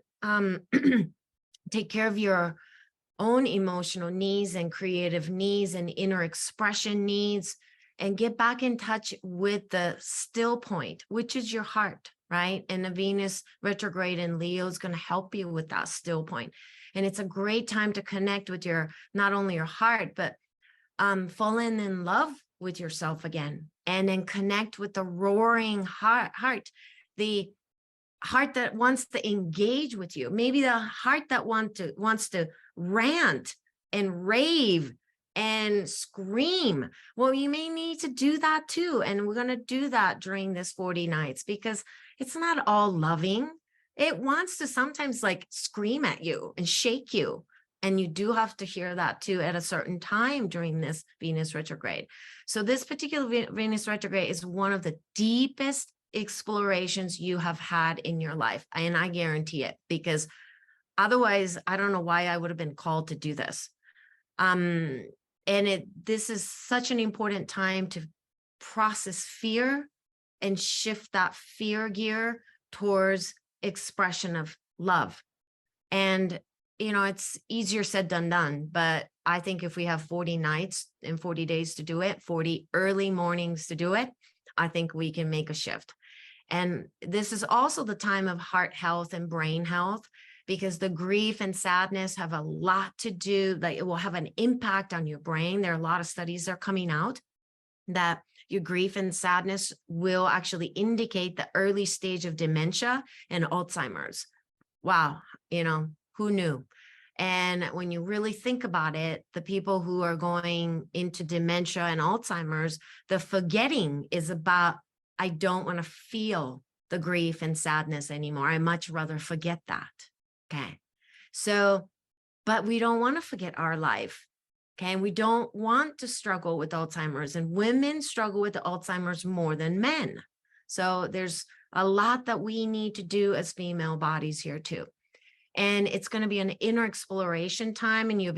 take care of your own emotional needs and creative needs and inner expression needs, and get back in touch with the still point, which is your heart, right? And the Venus retrograde in Leo is going to help you with that still point. And it's a great time to connect with not only your heart, but falling in love with yourself again, and then connect with the roaring heart, the heart that wants to engage with you, maybe the heart that wants to rant and rave and scream. Well, you may need to do that too. And we're going to do that during this 40 nights, because it's not all loving. It wants to sometimes like scream at you and shake you. And you do have to hear that too at a certain time during this Venus retrograde. So this particular Venus retrograde is one of the deepest explorations you have had in your life. And I guarantee it, because otherwise, I don't know why I would have been called to do this. This is such an important time to process fear and shift that fear gear towards expression of love. And it's easier said than done, but I think if we have 40 nights and 40 days to do it, 40 early mornings to do it, I think we can make a shift. And this is also the time of heart health and brain health, because the grief and sadness have a lot to do, like it will have an impact on your brain. There are a lot of studies that are coming out that your grief and sadness will actually indicate the early stage of dementia and Alzheimer's. Wow, who knew? And when you really think about it, the people who are going into dementia and Alzheimer's, the forgetting is about, I don't want to feel the grief and sadness anymore. I much rather forget that. Okay. So, but we don't want to forget our life. Okay. And we don't want to struggle with Alzheimer's, and women struggle with the Alzheimer's more than men. So there's a lot that we need to do as female bodies here too. And it's going to be an inner exploration time, and you'll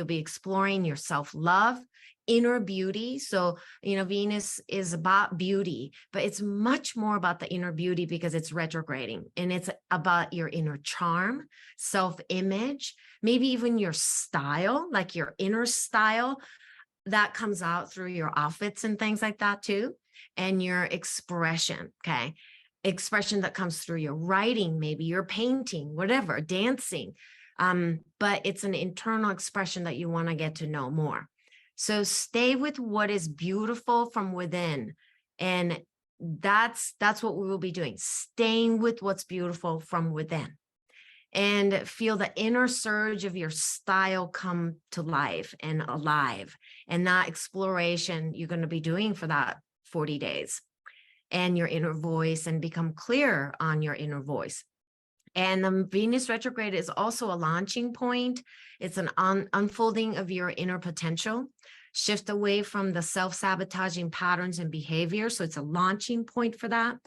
be exploring your self-love, inner beauty. So, Venus is about beauty, but it's much more about the inner beauty because it's retrograding, and it's about your inner charm, self-image, maybe even your style, like your inner style that comes out through your outfits and things like that too. And your expression. Okay. Expression that comes through your writing, maybe your painting, whatever, dancing. But it's an internal expression that you want to get to know more. So stay with what is beautiful from within. And that's what we will be doing, staying with what's beautiful from within. And feel the inner surge of your style come to life and alive. And that exploration you're going to be doing for that 40 days. And your inner voice, and become clear on your inner voice. And the Venus retrograde is also a launching point. It's an unfolding of your inner potential. Shift away from the self-sabotaging patterns and behavior. So it's a launching point for that.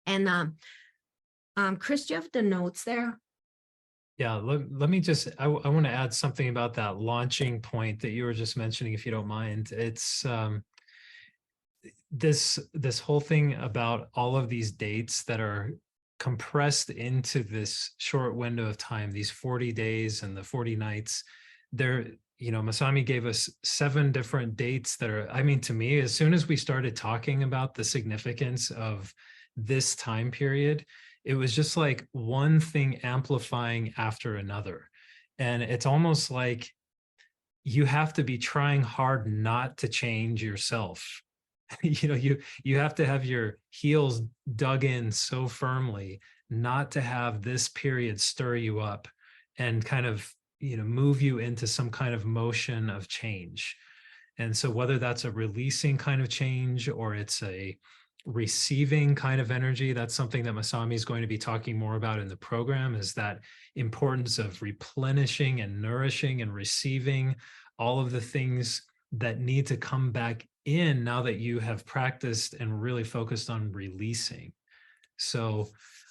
And Chris, do you have the notes there? Yeah, let me just, I want to add something about that launching point that you were just mentioning, if you don't mind. It's this whole thing about all of these dates that are compressed into this short window of time, these 40 days and the 40 nights. Masami gave us 7 different dates that are, I mean, to me, as soon as we started talking about the significance of this time period, it was just like one thing amplifying after another. And it's almost like you have to be trying hard not to change yourself. You have to have your heels dug in so firmly not to have this period stir you up and kind of, move you into some kind of motion of change. And so whether that's a releasing kind of change or it's a receiving kind of energy, that's something that Masami is going to be talking more about in the program, is that importance of replenishing and nourishing and receiving all of the things that need to come back in now that you have practiced and really focused on releasing. So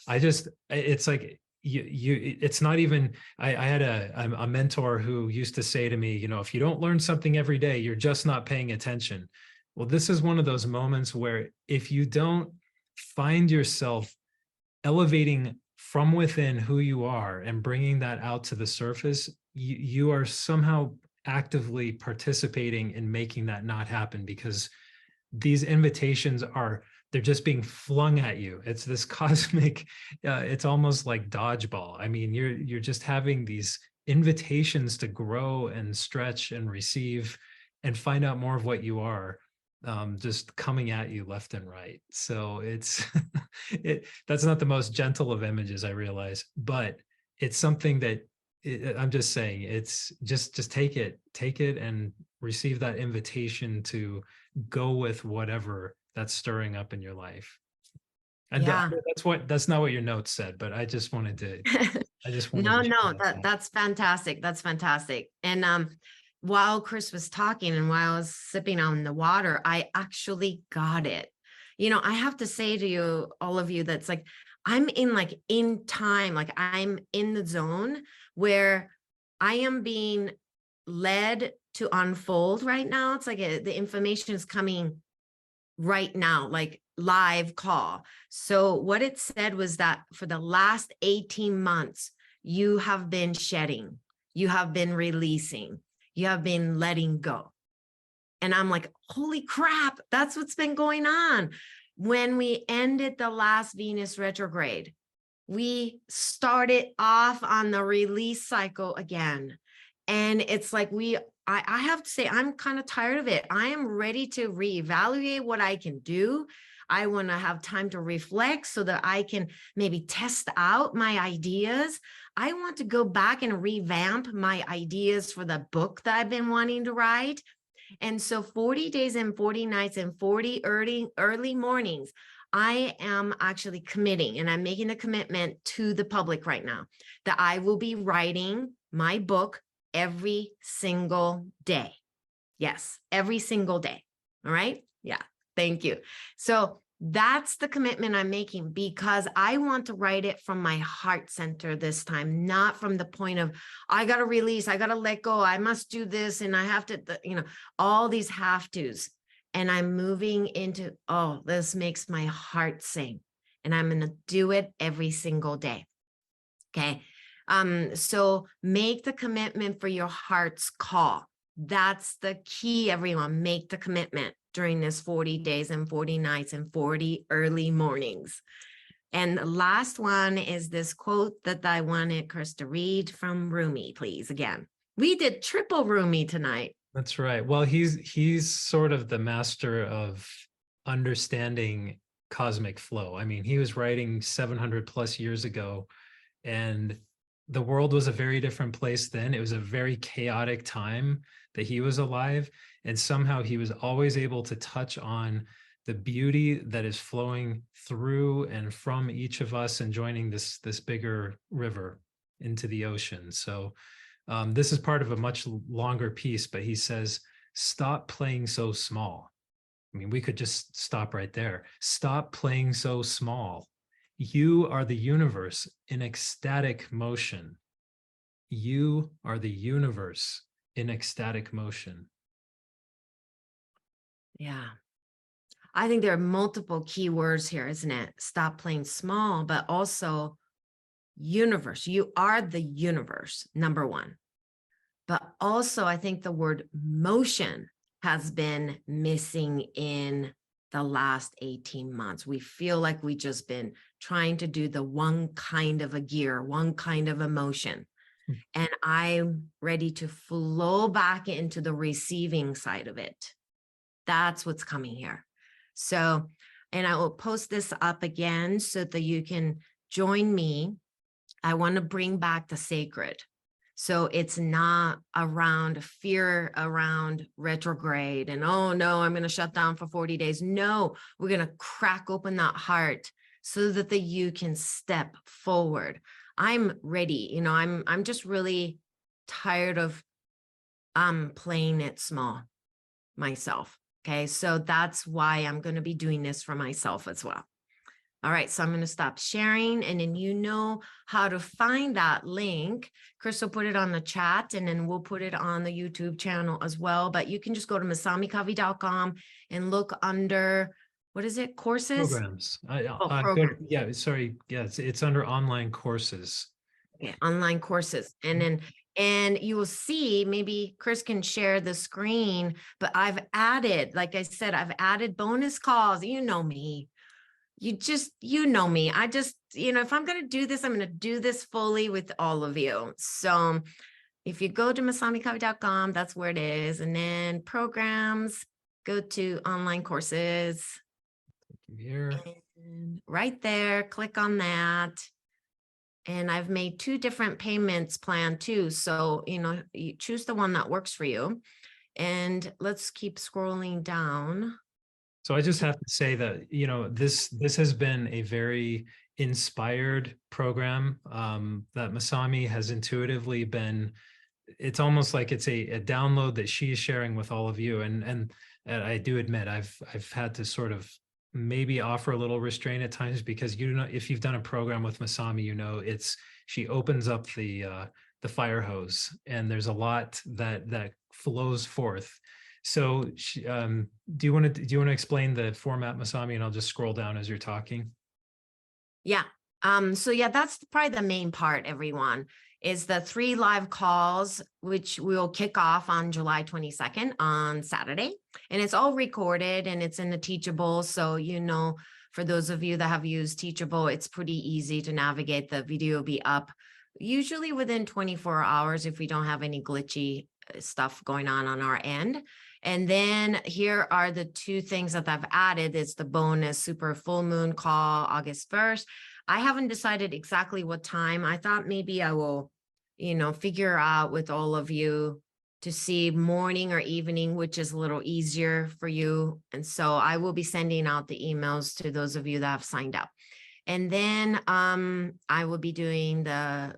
it's like it's not even, I had a mentor who used to say to me, if you don't learn something every day, you're just not paying attention. Well, this is one of those moments where if you don't find yourself elevating from within who you are and bringing that out to the surface, you are somehow actively participating in making that not happen, because these invitations they're just being flung at you. It's this cosmic, it's almost like dodgeball. I mean, you're just having these invitations to grow and stretch and receive and find out more of what you are, just coming at you left and right. So it's that's not the most gentle of images, I realize, but it's something that I'm just saying, it's just take it and receive that invitation to go with whatever that's stirring up in your life. And Yeah. that's not what your notes said, but I just wanted to No, that's fantastic. That's fantastic. And while Chris was talking and while I was sipping on the water, I actually got it. I have to say to you, all of you, that's like, I'm in time, like I'm in the zone where I am being led to unfold right now. It's like the information is coming right now, like live call. So what it said was that for the last 18 months, you have been shedding, you have been releasing, you have been letting go. And I'm like, holy crap, that's what's been going on. When we ended the last Venus retrograde, we started off on the release cycle again. And it's like I have to say, I'm kind of tired of it. I am ready to reevaluate what I can do. I want to have time to reflect so that I can maybe test out my ideas. I want to go back and revamp my ideas for the book that I've been wanting to write. And so 40 days and 40 nights and 40 early mornings, I am actually committing, and I'm making a commitment to the public right now, that I will be writing my book every single day. Yes, every single day. All right. Yeah. Thank you. So that's the commitment I'm making, because I want to write it from my heart center this time, not from the point of, I got to release, I got to let go, I must do this, and I have to, all these have tos. And I'm moving into, oh, this makes my heart sing. And I'm going to do it every single day. Okay. So make the commitment for your heart's call. That's the key, everyone. Make the commitment during this 40 days and 40 nights and 40 early mornings. And the last one is this quote that I wanted Chris to read from Rumi, please. Again, we did triple Rumi tonight. That's right. Well, he's sort of the master of understanding cosmic flow. I mean, he was writing 700 plus years ago, and the world was a very different place then. It was a very chaotic time that he was alive, and somehow he was always able to touch on the beauty that is flowing through and from each of us and joining this bigger river into the ocean. So this is part of a much longer piece, but he says, stop playing so small. I mean, we could just stop right there. Stop playing so small. You are the universe in ecstatic motion. You are the universe in ecstatic motion. Yeah. I think there are multiple key words here, isn't it? Stop playing small, but also universe. You are the universe, number one. But also, I think the word motion has been missing in the last 18 months. We feel like we just been trying to do the one kind of a gear, one kind of emotion. And I'm ready to flow back into the receiving side of it. That's what's coming here. So, and I will post this up again so that you can join me. I want to bring back the sacred. So it's not around fear around retrograde and, oh no, I'm going to shut down for 40 days. No, we're going to crack open that heart so that you can step forward. I'm ready. I'm just really tired of playing it small myself. Okay. So that's why I'm going to be doing this for myself as well. All right, so I'm going to stop sharing, and then you know how to find that link. Chris will put it on the chat, and then we'll put it on the YouTube channel as well. But you can just go to masamicovey.com and look under, what is it, courses? Programs. Program. Yeah, sorry. Yeah, it's under online courses. Okay, online courses. And you will see, maybe Chris can share the screen, but I've added, like I said, I've added bonus calls. You know me. You know me. I just, if I'm going to do this, I'm going to do this fully with all of you. So if you go to masamicovey.com, that's where it is. And then programs, go to online courses. Here. And right there, click on that. And I've made 2 different payments plan too. So, you choose the one that works for you. And let's keep scrolling down. So I just have to say that, this has been a very inspired program that Masami has intuitively been. It's almost like it's a download that she's sharing with all of you. And I do admit I've had to sort of maybe offer a little restraint at times, because if you've done a program with Masami, she opens up the fire hose, and there's a lot that flows forth. So do you want to explain the format, Masami, and I'll just scroll down as you're talking? Yeah. So yeah, that's probably the main part, everyone, is the 3 live calls, which will kick off on July 22nd on Saturday. And it's all recorded and it's in the Teachable. So, for those of you that have used Teachable, it's pretty easy to navigate. The video will be up usually within 24 hours if we don't have any glitchy stuff going on our end. And then here are the 2 things that I've added. It's the bonus super full moon call, August 1st. I haven't decided exactly what time. I thought maybe I will, figure out with all of you to see morning or evening, which is a little easier for you. And so I will be sending out the emails to those of you that have signed up. And then I will be doing the,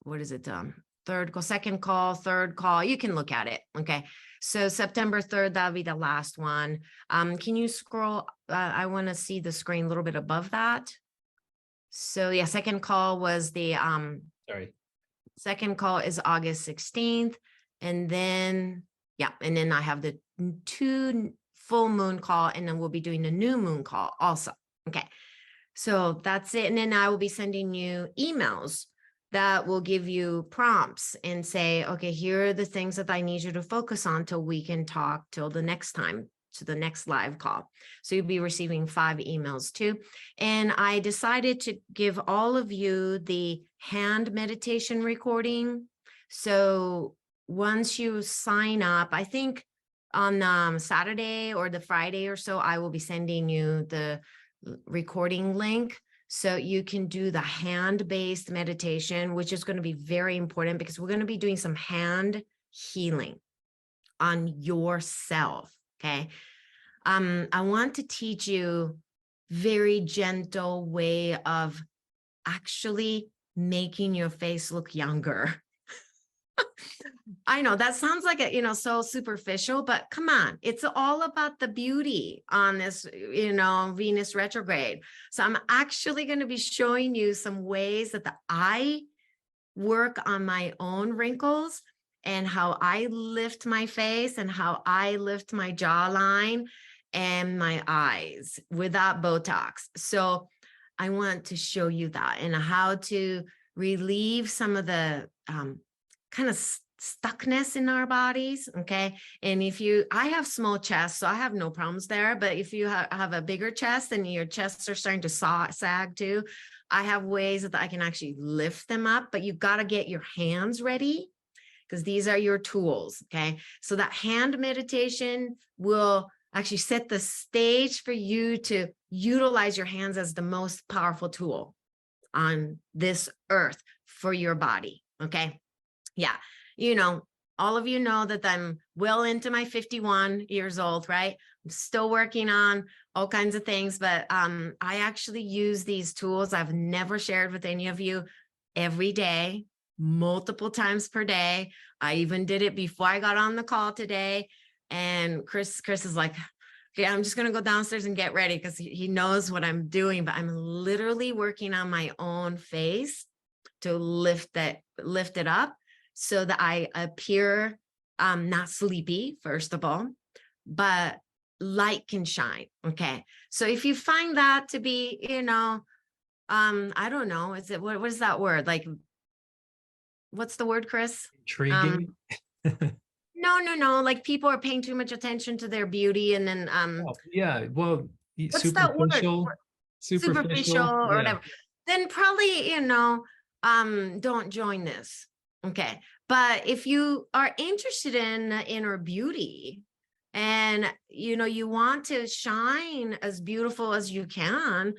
what is it? Second call, third call. You can look at it. Okay. So September 3rd, that'll be the last one. Can you scroll? I want to see the screen a little bit above that. So yeah, second call was the, Sorry. second call is August 16th. And then, yeah, and then I have the 2 full moon call, and then we'll be doing the new moon call also. Okay. So that's it. And then I will be sending you emails that will give you prompts and say, okay, here are the things that I need you to focus on till we can talk till the next time, to the next live call. So you'll be receiving 5 emails too. And I decided to give all of you the hand meditation recording. So once you sign up, I think on Saturday or the Friday or so, I will be sending you the recording link so you can do the hand-based meditation, which is going to be very important because we're going to be doing some hand healing on yourself. Okay. I want to teach you very gentle way of actually making your face look younger. I know that sounds like a, so superficial, but come on, it's all about the beauty on this, Venus retrograde. So I'm actually going to be showing you some ways that I work on my own wrinkles and how I lift my face and how I lift my jawline and my eyes without Botox. So I want to show you that and how to relieve some of the kind of stuckness in our bodies. Okay. And I have small chest, so I have no problems there. But if you have a bigger chest and your chests are starting to sag too, I have ways that I can actually lift them up, but you've got to get your hands ready because these are your tools. Okay. So that hand meditation will actually set the stage for you to utilize your hands as the most powerful tool on this earth for your body. Okay. Yeah. All of you know that I'm well into my 51 years old, right? I'm still working on all kinds of things, but I actually use these tools I've never shared with any of you every day, multiple times per day. I even did it before I got on the call today. And Chris is like, okay, I'm just going to go downstairs and get ready because he knows what I'm doing, but I'm literally working on my own face to lift it up so that I appear not sleepy, first of all, but light can shine. Okay. So if you find that to be, I don't know, what is that word? Like, what's the word, Chris? Intriguing. No. Like people are paying too much attention to their beauty. And then, yeah. Well, what's that word? Superficial or yeah. whatever. Then probably, don't join this. Okay. But if you are interested in inner beauty and, you want to shine as beautiful as you can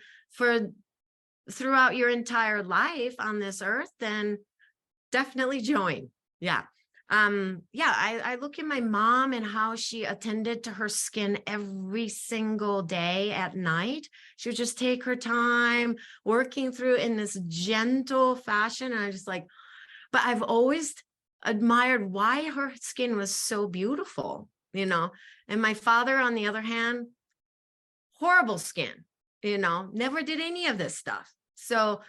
throughout your entire life on this earth, then definitely join. Yeah. I look at my mom and how she attended to her skin every single day at night. She would just take her time working through in this gentle fashion. And I just like, but I've always admired why her skin was so beautiful, and my father, on the other hand, horrible skin, never did any of this stuff. So,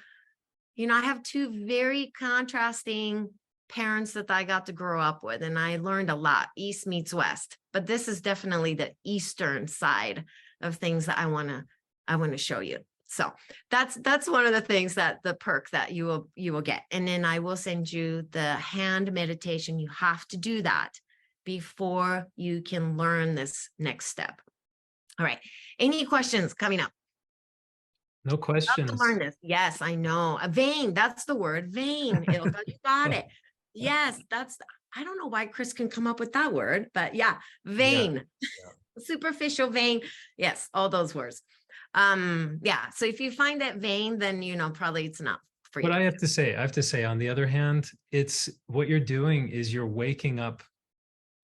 I have 2 very contrasting parents that I got to grow up with, and I learned a lot. East meets West, but this is definitely the Eastern side of things that I want to show you. So that's one of the things that the perk that you will get. And then I will send you the hand meditation. You have to do that before you can learn this next step. All right. Any questions coming up? No questions. Love to learn this. Yes, I know. A vein. That's the word. Vein. Ilka, you got it. Yes, I don't know why Chris can come up with that word, but yeah, vein. Yeah. Superficial vein. Yes, all those words. So if you find that vein, then probably it's not for you. But I have to say, on the other hand, it's what you're doing is you're waking up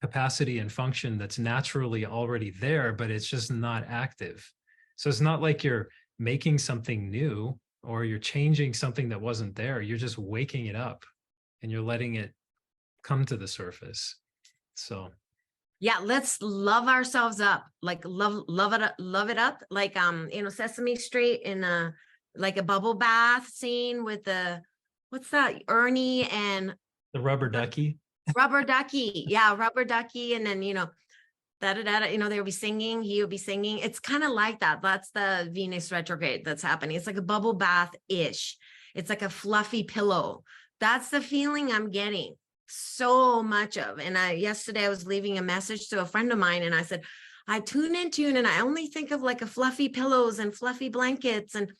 capacity and function that's naturally already there, but it's just not active. So it's not like you're making something new or you're changing something that wasn't there. You're just waking it up and you're letting it come to the surface. So Yeah, let's love ourselves up, like love it up, like Sesame Street in a like a bubble bath scene with the what's that, Ernie and the rubber ducky. Rubber Ducky. Yeah, Rubber Ducky, and then da da da, they'll be singing, he will be singing. It's kind of like that. That's the Venus retrograde that's happening. It's like a bubble bath-ish. It's like a fluffy pillow. That's the feeling I'm getting so much of. And yesterday I was leaving a message to a friend of mine and I said, I tune and I only think of like a fluffy pillows and fluffy blankets and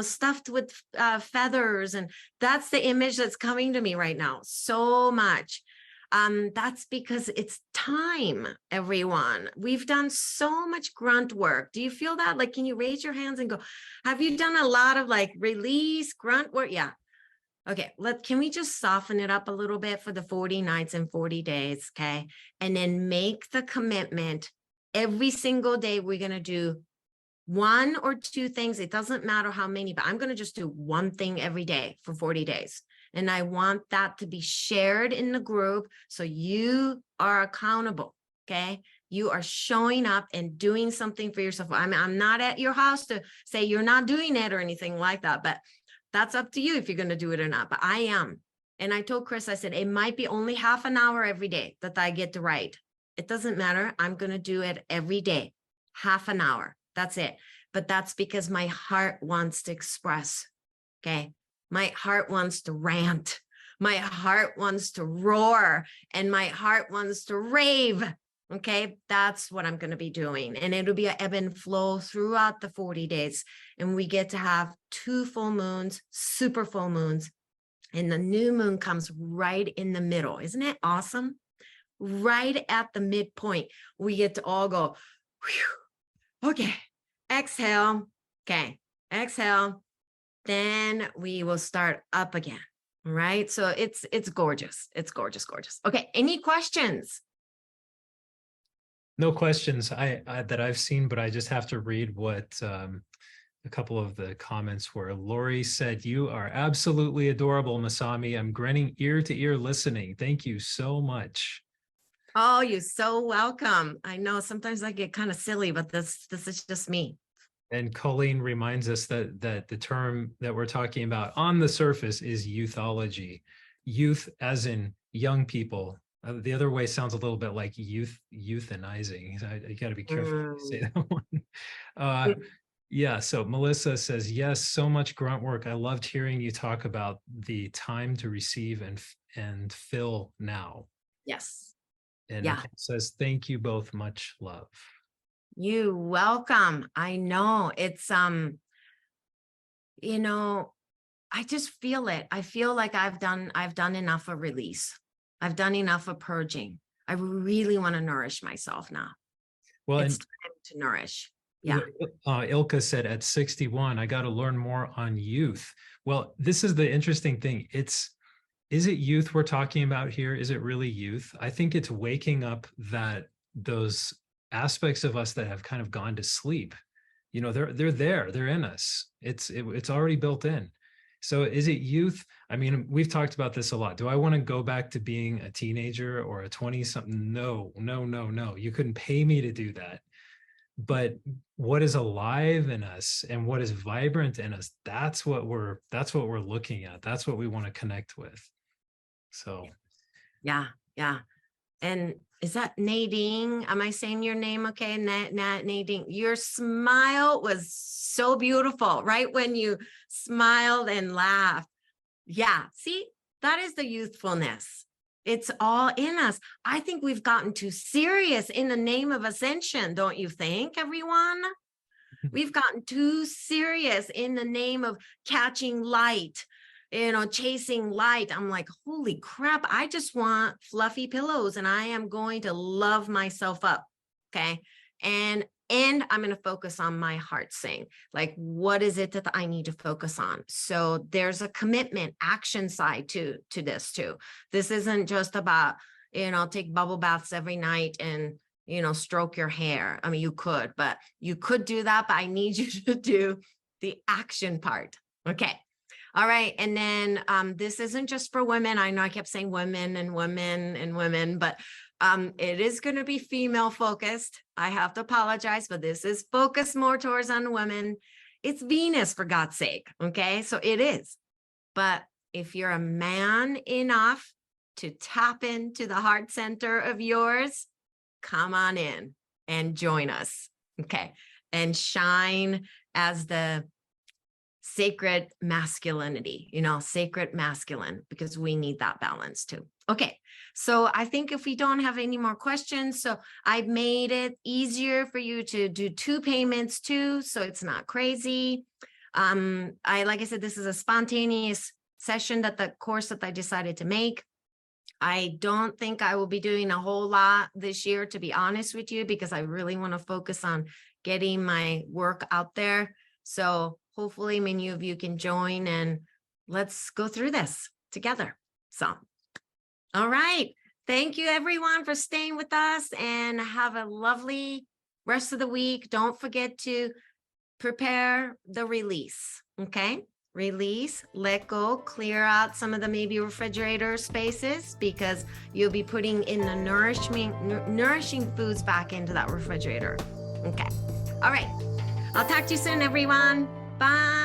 stuffed with feathers. And that's the image that's coming to me right now so much. That's because it's time, everyone. We've done so much grunt work. Do you feel that? Like, can you raise your hands and go, have you done a lot of like release grunt work? Yeah. Okay, can we just soften it up a little bit for the 40 nights and 40 days, okay? And then make the commitment every single day. We're going to do 1 or 2 things. It doesn't matter how many, but I'm going to just do one thing every day for 40 days. And I want that to be shared in the group so you are accountable, okay? You are showing up and doing something for yourself. I'm not at your house to say you're not doing it or anything like that, but that's up to you if you're going to do it or not, but I am. And I told Chris, I said, it might be only half an hour every day that I get to write. It doesn't matter. I'm going to do it every day, half an hour. That's it. But that's because my heart wants to express, okay? My heart wants to rant. My heart wants to roar and my heart wants to rave. Okay, that's what I'm going to be doing. And it'll be an ebb and flow throughout the 40 days. And we get to have 2 full moons, super full moons. And the new moon comes right in the middle. Isn't it awesome? Right at the midpoint, we get to all go, whew, okay, exhale. Okay, exhale. Then we will start up again. All right. So it's gorgeous. It's gorgeous, gorgeous. Okay. Any questions? No questions that I've seen, but I just have to read what a couple of the comments were. Lori said, "You are absolutely adorable, Masami. I'm grinning ear to ear listening. Thank you so much." Oh, you're so welcome. I know sometimes I get kind of silly, but this is just me. And Colleen reminds us that the term that we're talking about on the surface is youthology. Youth as in young people. The other way sounds a little bit like euthanizing. You got to be careful to say that one. Yeah, so Melissa says, yes, so much grunt work. I loved hearing you talk about the time to receive and fill now. Yes. And yeah. It says, thank you both, much love. You welcome. I know it's, I just feel it. I feel like I've done enough of release. I've done enough of purging. I really want to nourish myself now. Well, it's time to nourish. Yeah. Ilka said at 61, I got to learn more on youth. Well, this is the interesting thing. Is it youth we're talking about here? Is it really youth? I think it's waking up those aspects of us that have kind of gone to sleep. They're there, they're in us. It's already built in. So is it youth? I mean, we've talked about this a lot. Do I want to go back to being a teenager or a 20-something? No. You couldn't pay me to do that. But what is alive in us and what is vibrant in us, that's what we're looking at. That's what we want to connect with. So yeah. And is that Nadine? Am I saying your name okay? Nadine, your smile was so beautiful, right? When you smiled and laughed. Yeah, see, that is the youthfulness. It's all in us. I think we've gotten too serious in the name of ascension, don't you think, everyone? We've gotten too serious in the name of catching light, chasing light. I'm like, holy crap, I just want fluffy pillows and I am going to love myself up. Okay. And I'm going to focus on my heart sing. Like, what is it that I need to focus on? So there's a commitment action side to this too. This isn't just about, take bubble baths every night and, stroke your hair. I mean, you could, but you could do that, but I need you to do the action part. Okay. All right. And then this isn't just for women. I know I kept saying women and women and women, but it is going to be female focused. I have to apologize, but this is focused more towards on women. It's Venus, for God's sake. Okay. So it is. But if you're a man enough to tap into the heart center of yours, come on in and join us. Okay. And shine as the sacred masculinity, sacred masculine, because we need that balance too. Okay. So I think if we don't have any more questions, so I've made it easier for you to do 2 payments too. So it's not crazy. Like I said, this is a spontaneous session course that I decided to make. I don't think I will be doing a whole lot this year, to be honest with you, because I really want to focus on getting my work out there. So hopefully many of you can join and let's go through this together. So, all right. Thank you everyone for staying with us, and have a lovely rest of the week. Don't forget to prepare the release. Okay. Release, let go, clear out some of the maybe refrigerator spaces, because you'll be putting in the nourishing foods back into that refrigerator. Okay. All right. I'll talk to you soon, everyone. Bye.